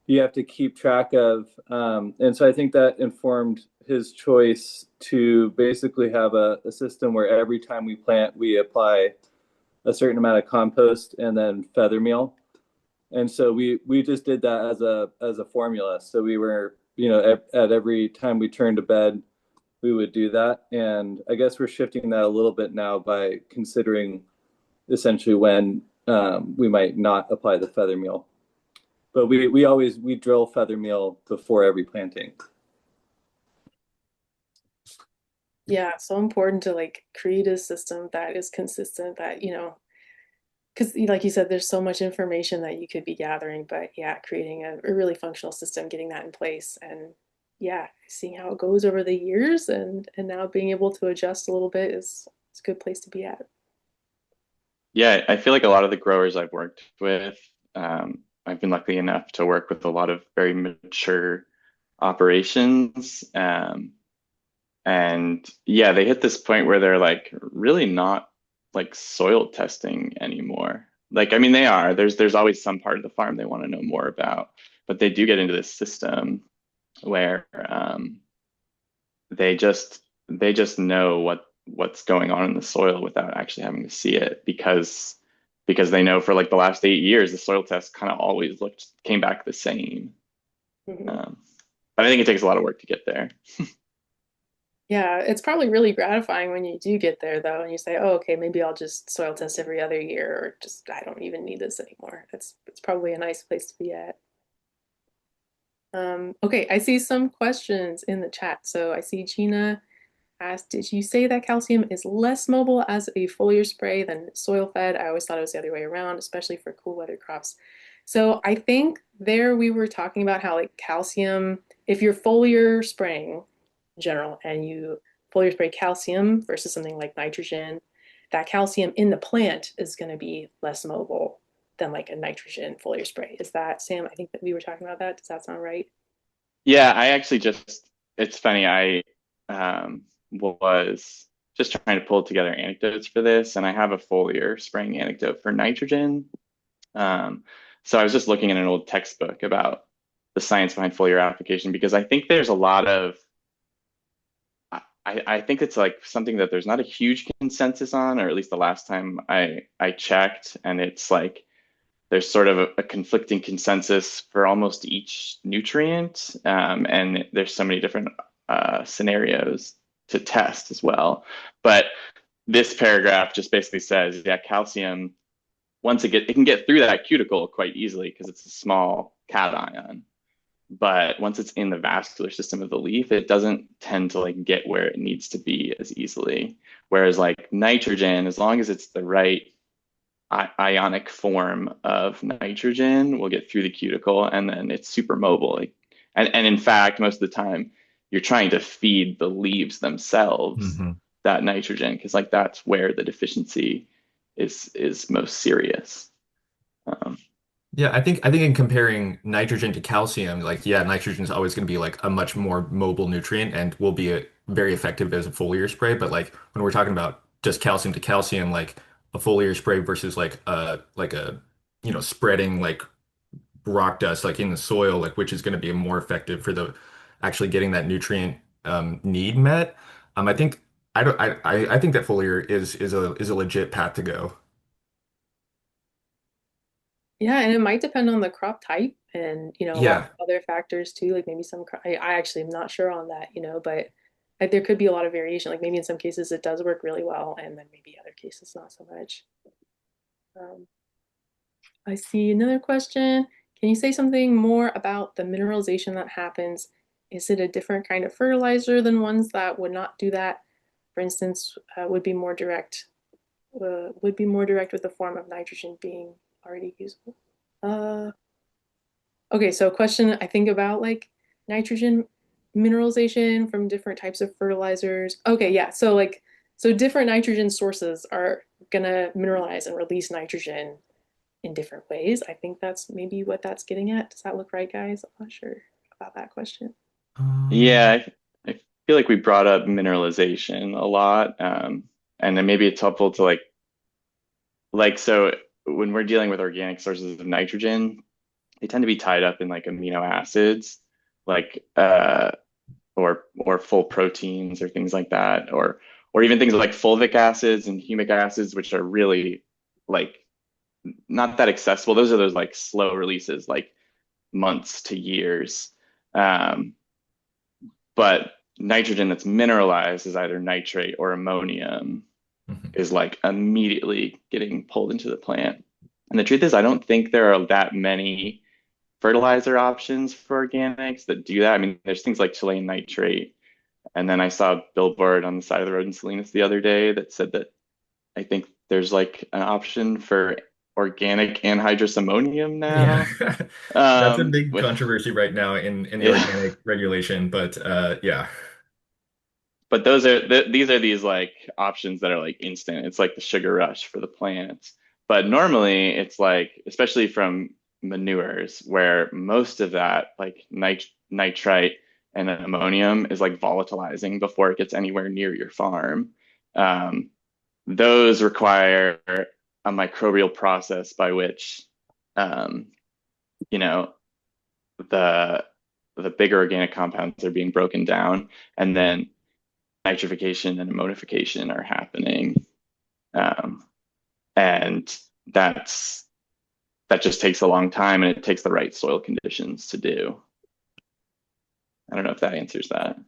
you have to keep track of, and so I think that informed his choice to basically have a system where every time we plant, we apply a certain amount of compost and then feather meal. And so we just did that as a formula. So we were, at every time we turned to bed, we would do that. And I guess we're shifting that a little bit now by considering essentially when we might not apply the feather meal. But we drill feather meal before every planting. Yeah, so important to like create a system that is consistent, that, because like you said, there's so much information that you could be gathering, but yeah, creating a really functional system, getting that in place, and yeah, seeing how it goes over the years, and now being able to adjust a little bit is a good place to be at. Yeah, I feel like a lot of the growers I've worked with, I've been lucky enough to work with a lot of very mature operations. And yeah, they hit this point where they're like really not like soil testing anymore. Like, I mean, they are. There's always some part of the farm they want to know more about, but they do get into this system where they just know what's going on in the soil without actually having to see it because they know for like the last 8 years the soil test kind of always looked came back the same. Mhm. Um, but I think it takes a lot of work to get there. Yeah, it's probably really gratifying when you do get there though, and you say, "Oh, okay, maybe I'll just soil test every other year, or just I don't even need this anymore." It's probably a nice place to be at. Okay, I see some questions in the chat. So I see Gina asked, did you say that calcium is less mobile as a foliar spray than soil fed? I always thought it was the other way around, especially for cool weather crops. So I think there we were talking about how like calcium, if you're foliar spraying in general and you foliar spray calcium versus something like nitrogen, that calcium in the plant is going to be less mobile than like a nitrogen foliar spray. Is that, Sam? I think that we were talking about that. Does that sound right? Yeah, I actually just it's funny. I was just trying to pull together anecdotes for this, and I have a foliar spraying anecdote for nitrogen. Um, so I was just looking in an old textbook about the science behind foliar application because I think there's a lot of I think it's like something that there's not a huge consensus on, or at least the last time I checked, and it's like there's sort of a conflicting consensus for almost each nutrient, and there's so many different scenarios to test as well. But this paragraph just basically says, yeah, calcium once it can get through that cuticle quite easily because it's a small cation. But once it's in the vascular system of the leaf, it doesn't tend to like get where it needs to be as easily. Whereas like nitrogen, as long as it's the right ionic form of nitrogen, will get through the cuticle and then it's super mobile. And in fact, most of the time, you're trying to feed the leaves themselves hmm that nitrogen because like that's where the deficiency is most serious. Um, Yeah, I think in comparing nitrogen to calcium, like yeah, nitrogen is always going to be like a much more mobile nutrient and will be very effective as a foliar spray. But like when we're talking about just calcium to calcium, like a foliar spray versus like a spreading like rock dust like in the soil, like which is going to be more effective for the actually getting that nutrient need met. I think I don't I think that foliar is a legit path to go. Yeah, and it might depend on the crop type and, a lot of Yeah. other factors too, like maybe I actually am not sure on that, but there could be a lot of variation. Like maybe in some cases it does work really well, and then maybe other cases not so much. Um, I see another question. Can you say something more about the mineralization that happens? Is it a different kind of fertilizer than ones that would not do that? For instance, would be more direct with the form of nitrogen being already usable. Uh, okay, so question I think about like nitrogen mineralization from different types of fertilizers. Okay, yeah, so different nitrogen sources are gonna mineralize and release nitrogen in different ways. I think that's maybe what that's getting at. Does that look right, guys? I'm not sure about that question. Um, Yeah, I feel like we brought up mineralization a lot. And then maybe it's helpful to so when we're dealing with organic sources of nitrogen, they tend to be tied up in like amino acids, like or full proteins or things like that, or even things like fulvic acids and humic acids, which are really like not that accessible. Those are those like slow releases, like months to years. Um, but nitrogen that's mineralized is either nitrate or ammonium mhm. is like immediately getting pulled into the plant. And the truth is, I don't think there are that many fertilizer options for organics that do that. I mean, there's things like Chilean nitrate. And then I saw a billboard on the side of the road in Salinas the other day that said that I think there's like an option for organic anhydrous ammonium Yeah. now. That's a big With controversy right now in the yeah, organic regulation, but yeah. but these are these like options that are like instant. It's like the sugar rush for the plants. But normally it's like, especially from manures, where most of that like nitrite and ammonium is like volatilizing before it gets anywhere near your farm. Um, those require a microbial process by which um, you know the the bigger organic compounds are being broken down, and then nitrification and ammonification are happening, um, and that's that just takes a long time, and it takes the right soil conditions to do. I don't know if that answers that.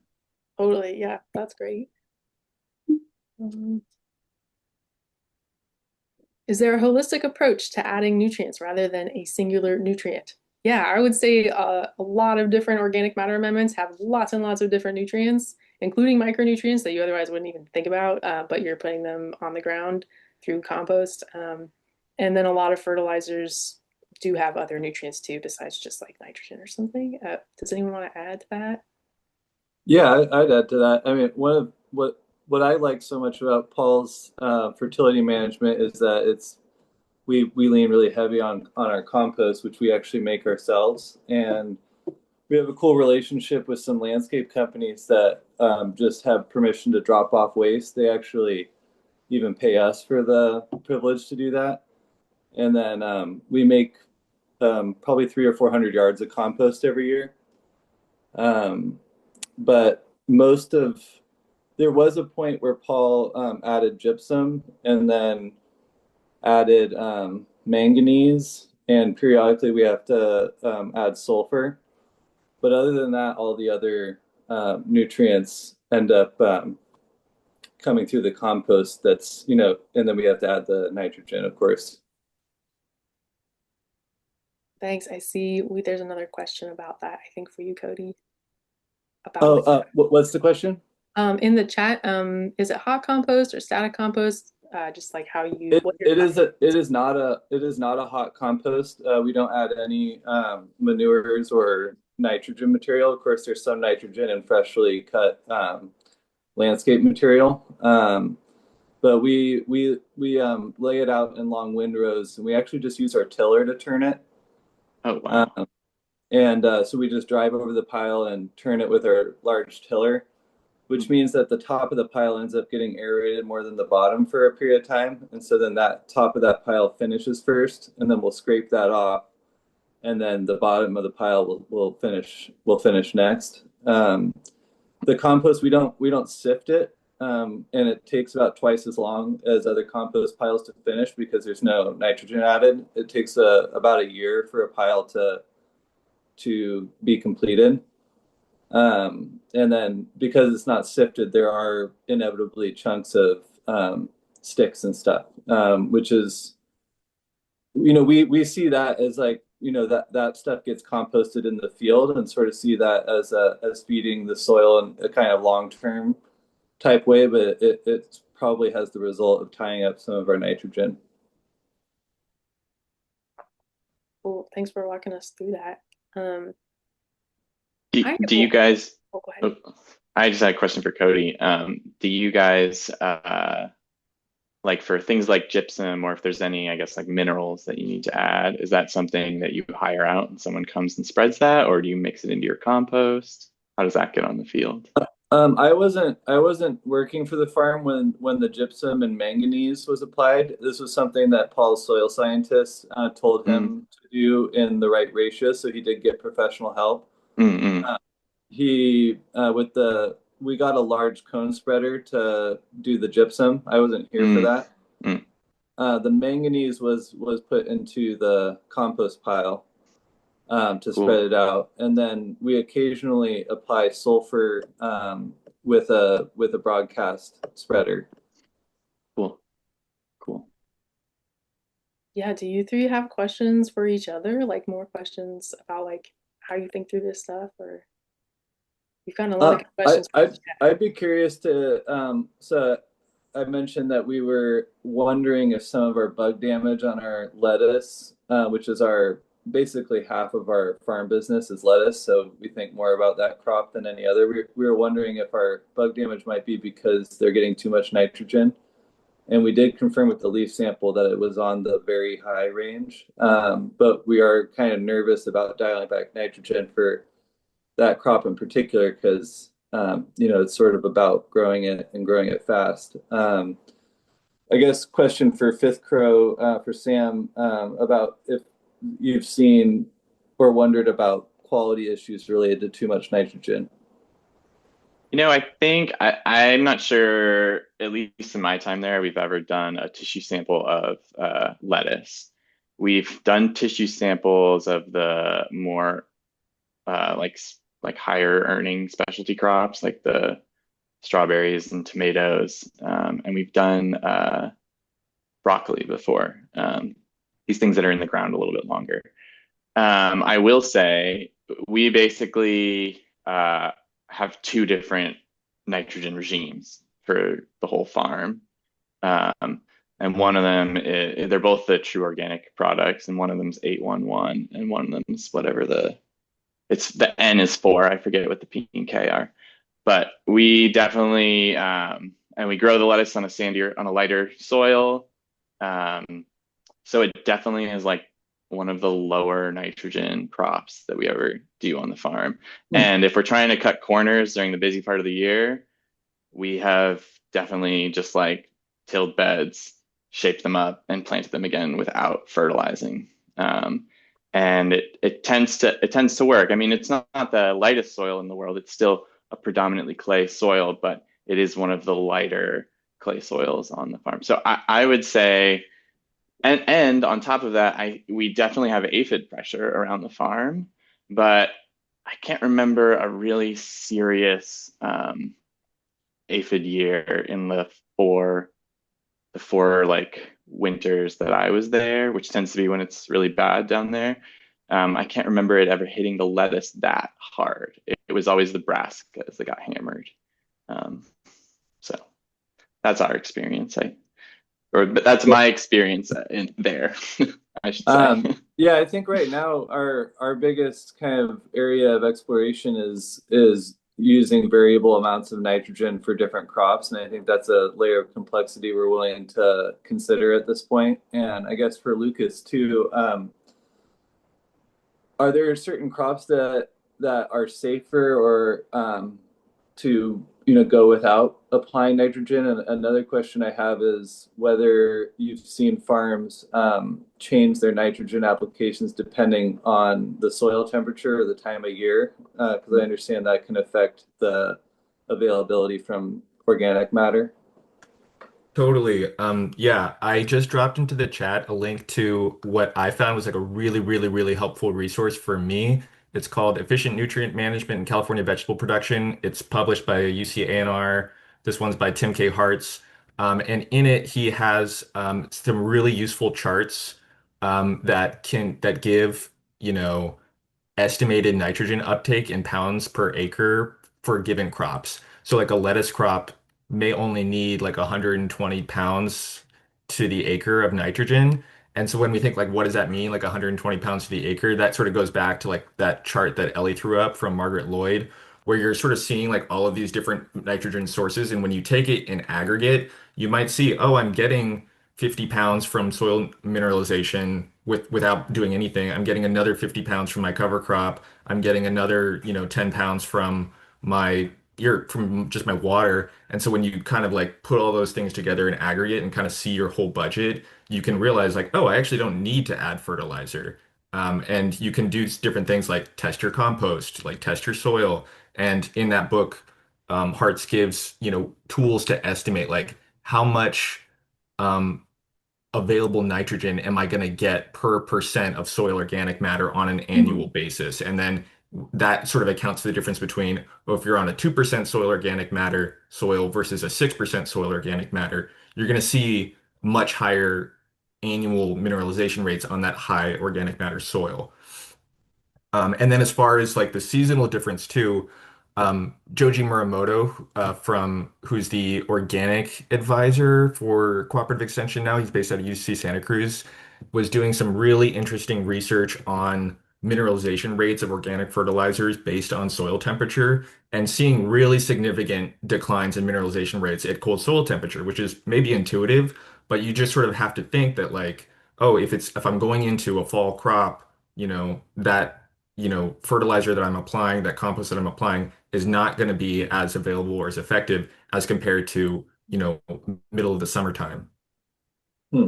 Totally, yeah, that's great. Um, Is there a holistic approach to adding nutrients rather than a singular nutrient? Yeah, I would say a lot of different organic matter amendments have lots and lots of different nutrients, including micronutrients that you otherwise wouldn't even think about, but you're putting them on the ground through compost. And then a lot of fertilizers do have other nutrients too, besides just like nitrogen or something. Does anyone want to add to that? Yeah, I'd add to that. I mean, one of what I like so much about Paul's fertility management is that we lean really heavy on our compost, which we actually make ourselves, and we have a cool relationship with some landscape companies that just have permission to drop off waste. They actually even pay us for the privilege to do that, and then we make probably 300 or 400 yards of compost every year. Um, but most of there was a point where Paul added gypsum and then added manganese, and periodically we have to add sulfur. But other than that, all the other nutrients end up coming through the compost. And then we have to add the nitrogen, of course. Thanks. I see there's another question about that, I think for you, Cody, about Oh, what's the question? in the chat, is it hot compost or static compost? Just like It what your it is preference is. it is not a hot compost. We don't add any manures or nitrogen material. Of course, there's some nitrogen in freshly cut landscape material, but we lay it out in long windrows, and we actually just use our tiller to turn it. Oh, wow. Um, and so we just drive over the pile and turn it with our large tiller. which means that the top of the pile ends up getting aerated more than the bottom for a period of time. And so then that top of that pile finishes first, and then we'll scrape that off. And then the bottom of the pile will finish next. The compost, we don't sift it, and it takes about twice as long as other compost piles to finish because there's no nitrogen added. It takes about a year for a pile to be completed. And then because it's not sifted, there are inevitably chunks of sticks and stuff, which is, we see that as like, that stuff gets composted in the field and sort of see that as feeding the soil in a kind of long-term type way, but it probably has the result of tying up some of our nitrogen. Well, thanks for walking us through that. Do you guys, go ahead. I just had a question for Cody. Do you guys, like for things like gypsum, or if there's any, I guess, like minerals that you need to add, is that something that you hire out and someone comes and spreads that, or do you mix it into your compost? How does that get on the field? I wasn't working for the farm when the gypsum and manganese was applied. This was something that Paul's soil scientist told Mm, him to do in the right ratio, so he did get professional help. mm, mm, He we got a large cone spreader to do the gypsum. I wasn't here for mm, that. mm. The manganese was put into the compost pile to spread Cool, it out, and then we occasionally apply sulfur with a broadcast spreader. cool, cool. Yeah, do you three have questions for each other? Like more questions about like how you think through this stuff, or you've gotten a lot of good I, questions from I the chat. I'd be curious to so I mentioned that we were wondering if some of our bug damage on our lettuce, which is our basically half of our farm business is lettuce, so we think more about that crop than any other. We were wondering if our bug damage might be because they're getting too much nitrogen, and we did confirm with the leaf sample that it was on the very high range. But we are kind of nervous about dialing back nitrogen for that crop in particular because it's sort of about growing it and growing it fast. I guess question for Fifth Crow for Sam about if you've seen or wondered about quality issues related to too much nitrogen. I think I'm not sure, at least in my time there, we've ever done a tissue sample of lettuce. We've done tissue samples of the more like higher earning specialty crops, like the strawberries and tomatoes, and we've done broccoli before. These things that are in the ground a little bit longer. I will say we basically have two different nitrogen regimes for the whole farm. And one of them, they're both the true organic products, and one of them is 811, and one of them is whatever it's the N is 4. I forget what the P and K are. But we definitely, and we grow the lettuce on a lighter soil. Um, so it definitely is like one of the lower nitrogen crops that we ever do on the farm. And if we're trying to cut corners during the busy part of the year, we have definitely just like tilled beds, shaped them up, and planted them again without fertilizing. And it tends to work. I mean, it's not the lightest soil in the world. It's still a predominantly clay soil, but it is one of the lighter clay soils on the farm. So I would say, and on top of that, we definitely have aphid pressure around the farm, but I can't remember a really serious aphid year in the four like winters that I was there, which tends to be when it's really bad down there. I can't remember it ever hitting the lettuce that hard. It was always the brassicas that got hammered. Um, so that's our experience. But that's my experience in there, I should say. Yeah, I think right now our biggest kind of area of exploration is using variable amounts of nitrogen for different crops, and I think that's a layer of complexity we're willing to consider at this point. And I guess for Lucas too, are there certain crops that are safer or to go without applying nitrogen? And another question I have is whether you've seen farms change their nitrogen applications depending on the soil temperature or the time of year, because I understand that can affect the availability from organic matter. Totally. Yeah, I just dropped into the chat a link to what I found was like a really, really, really helpful resource for me. It's called Efficient Nutrient Management in California Vegetable Production. It's published by UCANR. This one's by Tim K. Hartz. And in it, he has some really useful charts that give, you know, estimated nitrogen uptake in pounds per acre for given crops. So like a lettuce crop may only need like 120 pounds to the acre of nitrogen. And so when we think like what does that mean, like 120 pounds to the acre, that sort of goes back to like that chart that Ellie threw up from Margaret Lloyd, where you're sort of seeing like all of these different nitrogen sources. And when you take it in aggregate, you might see, oh, I'm getting 50 pounds from soil mineralization without doing anything. I'm getting another 50 pounds from my cover crop. I'm getting another, 10 pounds from my from just my water. And so when you kind of like put all those things together in aggregate and kind of see your whole budget, you can realize like, oh, I actually don't need to add fertilizer. And you can do different things like test your compost, like test your soil. And in that book, Hartz gives, tools to estimate like how much um, available nitrogen am I going to get per percent of soil organic matter on an annual basis? And then that sort of accounts for the difference between, well, if you're on a 2% soil organic matter soil versus a 6% soil organic matter, you're going to see much higher annual mineralization rates on that high organic matter soil. And then as far as like the seasonal difference too, Joji Muramoto, from who's the organic advisor for Cooperative Extension now, he's based out of UC Santa Cruz, was doing some really interesting research on mineralization rates of organic fertilizers based on soil temperature and seeing really significant declines in mineralization rates at cold soil temperature, which is maybe intuitive, but you just sort of have to think that like, oh, if I'm going into a fall crop, that fertilizer that I'm applying, that compost that I'm applying is not going to be as available or as effective as compared to, middle of the summertime. Hmm.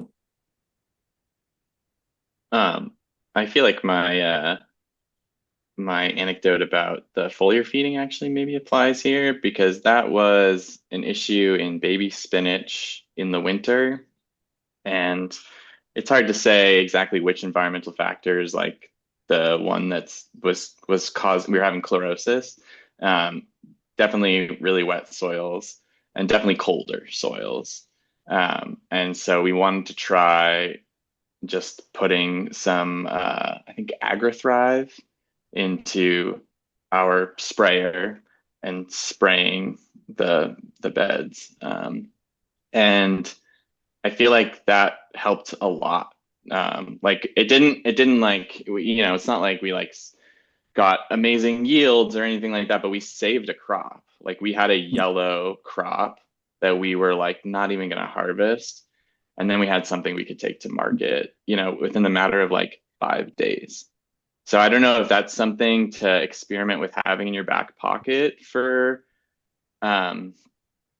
Um, I feel like my anecdote about the foliar feeding actually maybe applies here because that was an issue in baby spinach in the winter. And it's hard to say exactly which environmental factors, like the one was caused, we were having chlorosis. Um, Definitely really wet soils and definitely colder soils. And so we wanted to try just putting some, I think, AgriThrive into our sprayer and spraying the beds. And I feel like that helped a lot. Like it didn't like it's not like we like got amazing yields or anything like that, but we saved a crop. Like we had a yellow crop that we were like not even going to harvest, and then we had something we could take to market, within the matter of like 5 days. So I don't know if that's something to experiment with having in your back pocket for um,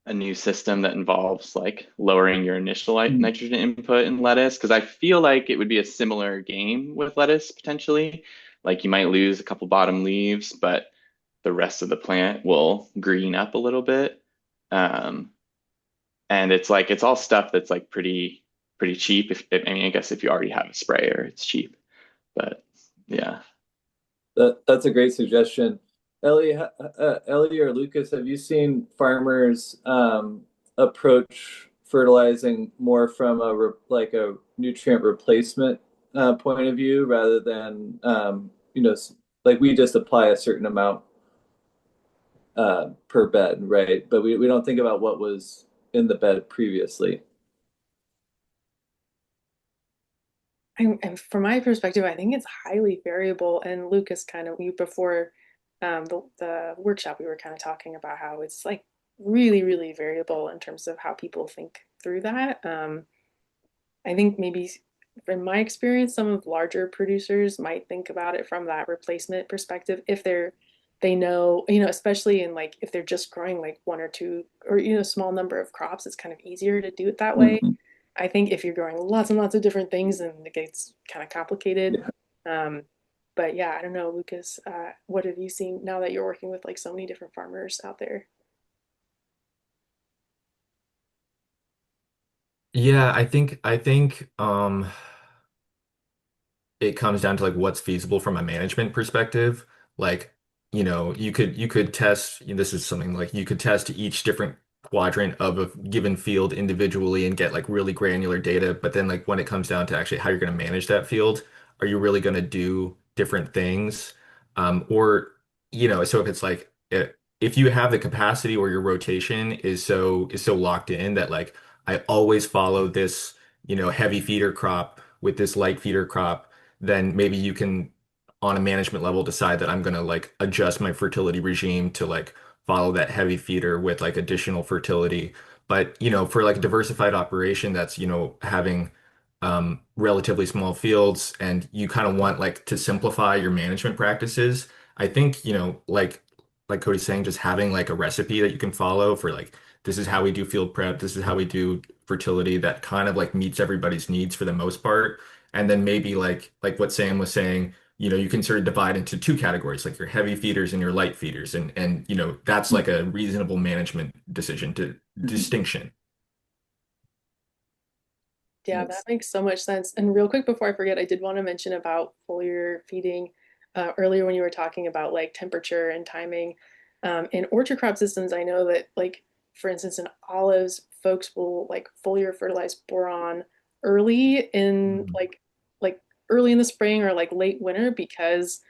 a new system that involves like lowering your initial nitrogen input in lettuce, because I feel like it would be a similar game with lettuce potentially. Like you might lose a couple bottom leaves, but the rest of the plant will green up a little bit. Um, and it's like it's all stuff that's like pretty cheap. I mean, I guess if you already have a sprayer, it's cheap. But yeah. That's a great suggestion. Ellie or Lucas, have you seen farmers approach fertilizing more from like a nutrient replacement point of view rather than like we just apply a certain amount per bed, right? But we don't think about what was in the bed previously. And from my perspective, I think it's highly variable. And Lucas kind of, we before the workshop, we were kind of talking about how it's like really, really variable in terms of how people think through that. I think maybe in my experience, some of larger producers might think about it from that replacement perspective if they're they know, especially in like if they're just growing like one or two or a small number of crops, it's kind of easier to do it that way. Mhm. I think if you're growing lots and lots of different things, then it gets kind of complicated. Yeah. Um, but yeah, I don't know, Lucas, what have you seen now that you're working with like so many different farmers out there? Yeah, I think it comes down to like what's feasible from a management perspective. Like, you could test, this is something like you could test each different quadrant of a given field individually and get like really granular data. But then like when it comes down to actually how you're going to manage that field, are you really going to do different things? Or, so if it's like if you have the capacity or your rotation is so locked in that like I always follow this, heavy feeder crop with this light feeder crop, then maybe you can, on a management level, decide that I'm going to like adjust my fertility regime to like follow that heavy feeder with like additional fertility. But, for like a diversified operation that's, having relatively small fields and you kind of want like to simplify your management practices, I think, like Cody's saying, just having like a recipe that you can follow for like, this is how we do field prep, this is how we do fertility that kind of like meets everybody's needs for the most part. And then maybe like what Sam was saying, you can sort of divide into two categories, like your heavy feeders and your light feeders. And that's like a reasonable management decision to Mhm. distinction. Yeah, that Yes. makes so much sense. And real quick before I forget, I did want to mention about foliar feeding earlier when you were talking about like temperature and timing. In orchard crop systems, I know that like for instance in olives, folks will like foliar fertilize boron early in Mhm. like early in the spring or like late winter because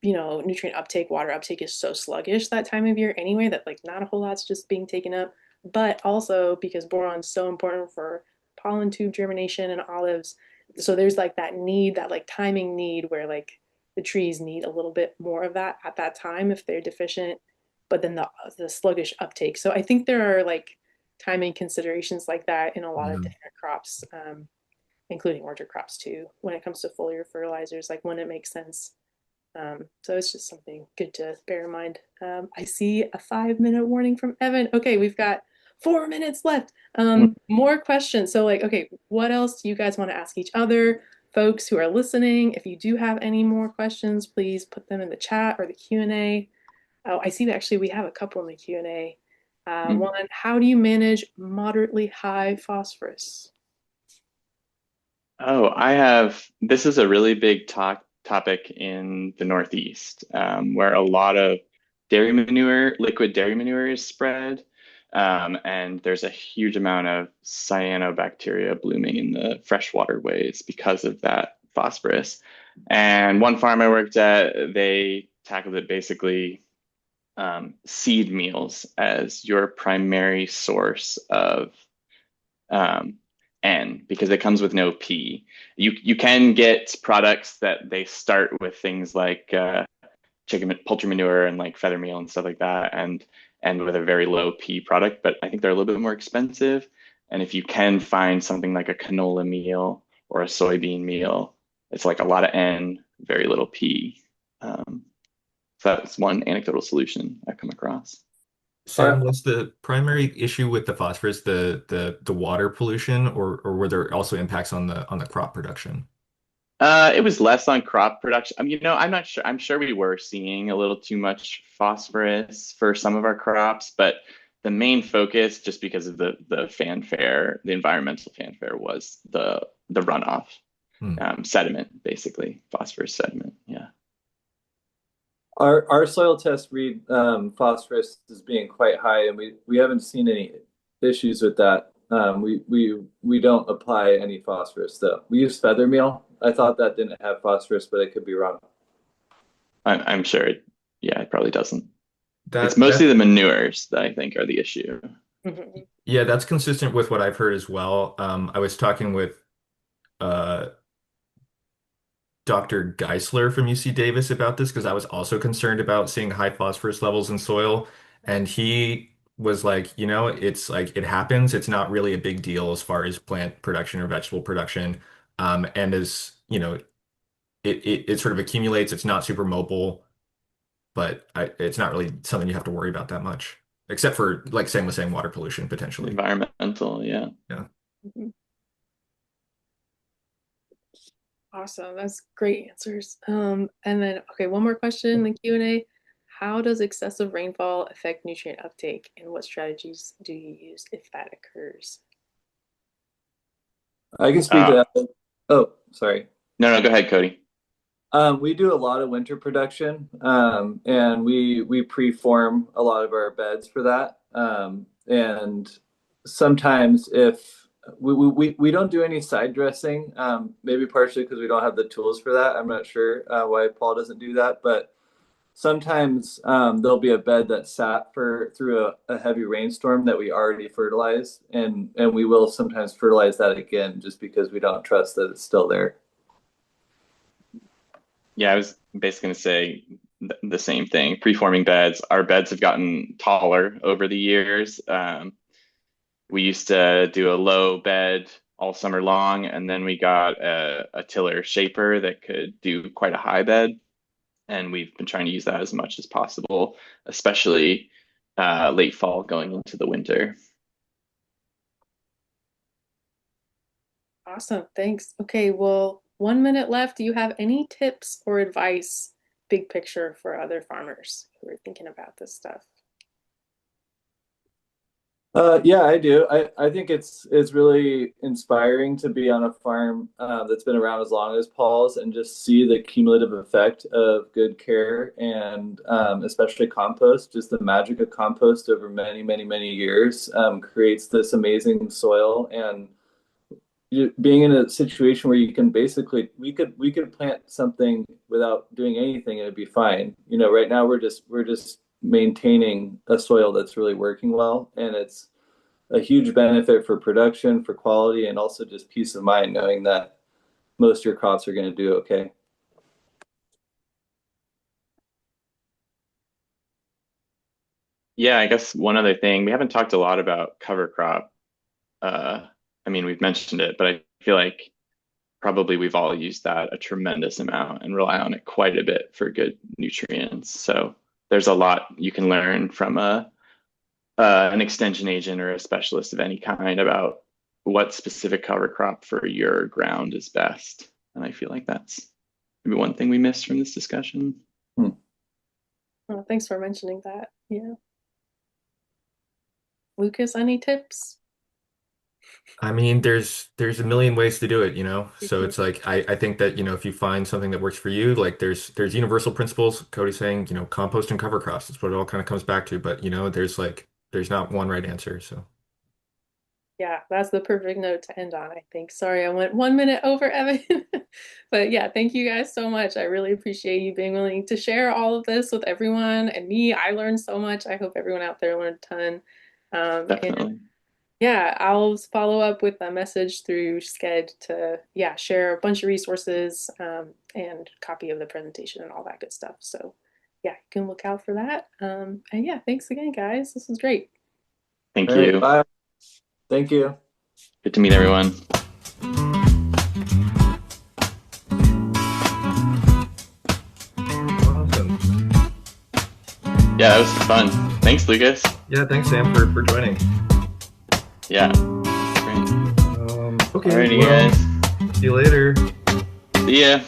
nutrient uptake, water uptake is so sluggish that time of year anyway that like not a whole lot's just being taken up. But also because boron's so important for pollen tube germination in olives. So there's like that need, that like timing need where like the trees need a little bit more of that at that time if they're deficient, but then the sluggish uptake. So I think there are like timing considerations like that in a lot of Yeah. different crops, including orchard crops too, when it comes to foliar fertilizers, like when it makes sense. So it's just something good to bear in mind. I see a 5 minute warning from Evan. Okay, we've got 4 minutes left. More questions. So, like, okay, what else do you guys want to ask each other? Folks who are listening, if you do have any more questions, please put them in the chat or the Q&A. Oh, I see actually we have a couple in the Q&A. Mhm. One, how do you manage moderately high phosphorus? Oh, this is a really big topic in the Northeast, where a lot of liquid dairy manure is spread. And there's a huge amount of cyanobacteria blooming in the freshwater ways because of that phosphorus. And one farm I worked at, they tackled it basically seed meals as your primary source of um, N because it comes with no P. You can get products that they start with things like chicken poultry manure and like feather meal and stuff like that, and with a very low P product, but I think they're a little bit more expensive. And if you can find something like a canola meal or a soybean meal, it's like a lot of N, very little P. Um, so that's one anecdotal solution I've come across. Sam, Our, was the primary issue with the phosphorus the water pollution, or were there also impacts on the crop production? It was less on crop production. I'm not sure. I'm sure we were seeing a little too much phosphorus for some of our crops, but the main focus, just because of the fanfare, the environmental fanfare, was the runoff, Hmm. sediment, basically, phosphorus sediment. Yeah. our soil tests read phosphorus as being quite high, and we haven't seen any issues with that. We don't apply any phosphorus though. We use feather meal. I thought that didn't have phosphorus, but I could be wrong. I'm sure yeah, it probably doesn't. It's That mostly that the manures that I think are the issue. Mhm. yeah, that's consistent with what I've heard as well. I was talking with uh, Dr. Geisler from UC Davis about this because I was also concerned about seeing high phosphorus levels in soil. And he was like, it's like it happens. It's not really a big deal as far as plant production or vegetable production. And as, it sort of accumulates, it's not super mobile. but it's not really something you have to worry about that much, except for like same with saying water pollution potentially. Environmental, yeah. Yeah. Mhm. Awesome. That's great answers. And then, okay, one more question in the Q&A. How does excessive rainfall affect nutrient uptake, and what strategies do you use if that occurs? I can speak Uh, to that. Oh, sorry. no, go ahead, Cody. We do a lot of winter production, and we preform a lot of our beds for that. And sometimes if we don't do any side dressing, maybe partially because we don't have the tools for that. I'm not sure why Paul doesn't do that, but sometimes there'll be a bed that sat for through a heavy rainstorm that we already fertilized, and we will sometimes fertilize that again just because we don't trust that it's still there. Yeah, I was basically going to say the same thing. Preforming beds. Our beds have gotten taller over the years. We used to do a low bed all summer long, and then we got a tiller shaper that could do quite a high bed. And we've been trying to use that as much as possible, especially late fall going into the winter. Awesome. Thanks. Okay, well, 1 minute left. Do you have any tips or advice, big picture, for other farmers who are thinking about this stuff? Yeah, I do. I think it's really inspiring to be on a farm that's been around as long as Paul's and just see the cumulative effect of good care and especially compost. Just the magic of compost over many, many, many years creates this amazing soil. And being in a situation where you can basically we could plant something without doing anything and it'd be fine. Right now we're just maintaining a soil that's really working well, and it's a huge benefit for production, for quality, and also just peace of mind knowing that most of your crops are going to do okay. Yeah, I guess one other thing, we haven't talked a lot about cover crop. I mean, we've mentioned it, but I feel like probably we've all used that a tremendous amount and rely on it quite a bit for good nutrients. So there's a lot you can learn from an extension agent or a specialist of any kind about what specific cover crop for your ground is best. And I feel like that's maybe one thing we missed from this discussion. Oh, thanks for mentioning that. Yeah. Lucas, any tips? I mean, there's a million ways to do it, you know? So Mhm. it's like I think that, you know, if you find something that works for you, like there's universal principles. Cody's saying, you know, compost and cover crops. That's what it all kind of comes back to. But, you know, there's not one right answer. So Yeah, that's the perfect note to end on, I think. Sorry, I went 1 minute over, Evan. But yeah, thank you guys so much. I really appreciate you being willing to share all of this with everyone and me. I learned so much. I hope everyone out there learned a ton. And Definitely. yeah, I'll follow up with a message through Sked to, yeah, share a bunch of resources and copy of the presentation and all that good stuff. So yeah, you can look out for that. And yeah, thanks again, guys. This was great. Thank All right, you. bye. Thank you. Good to meet everyone. awesome. Yeah, it was fun. Thanks, Lucas. Yeah, thanks, Sam, for joining. Yeah, great. Okay, Alrighty, well, guys. see you later. See ya.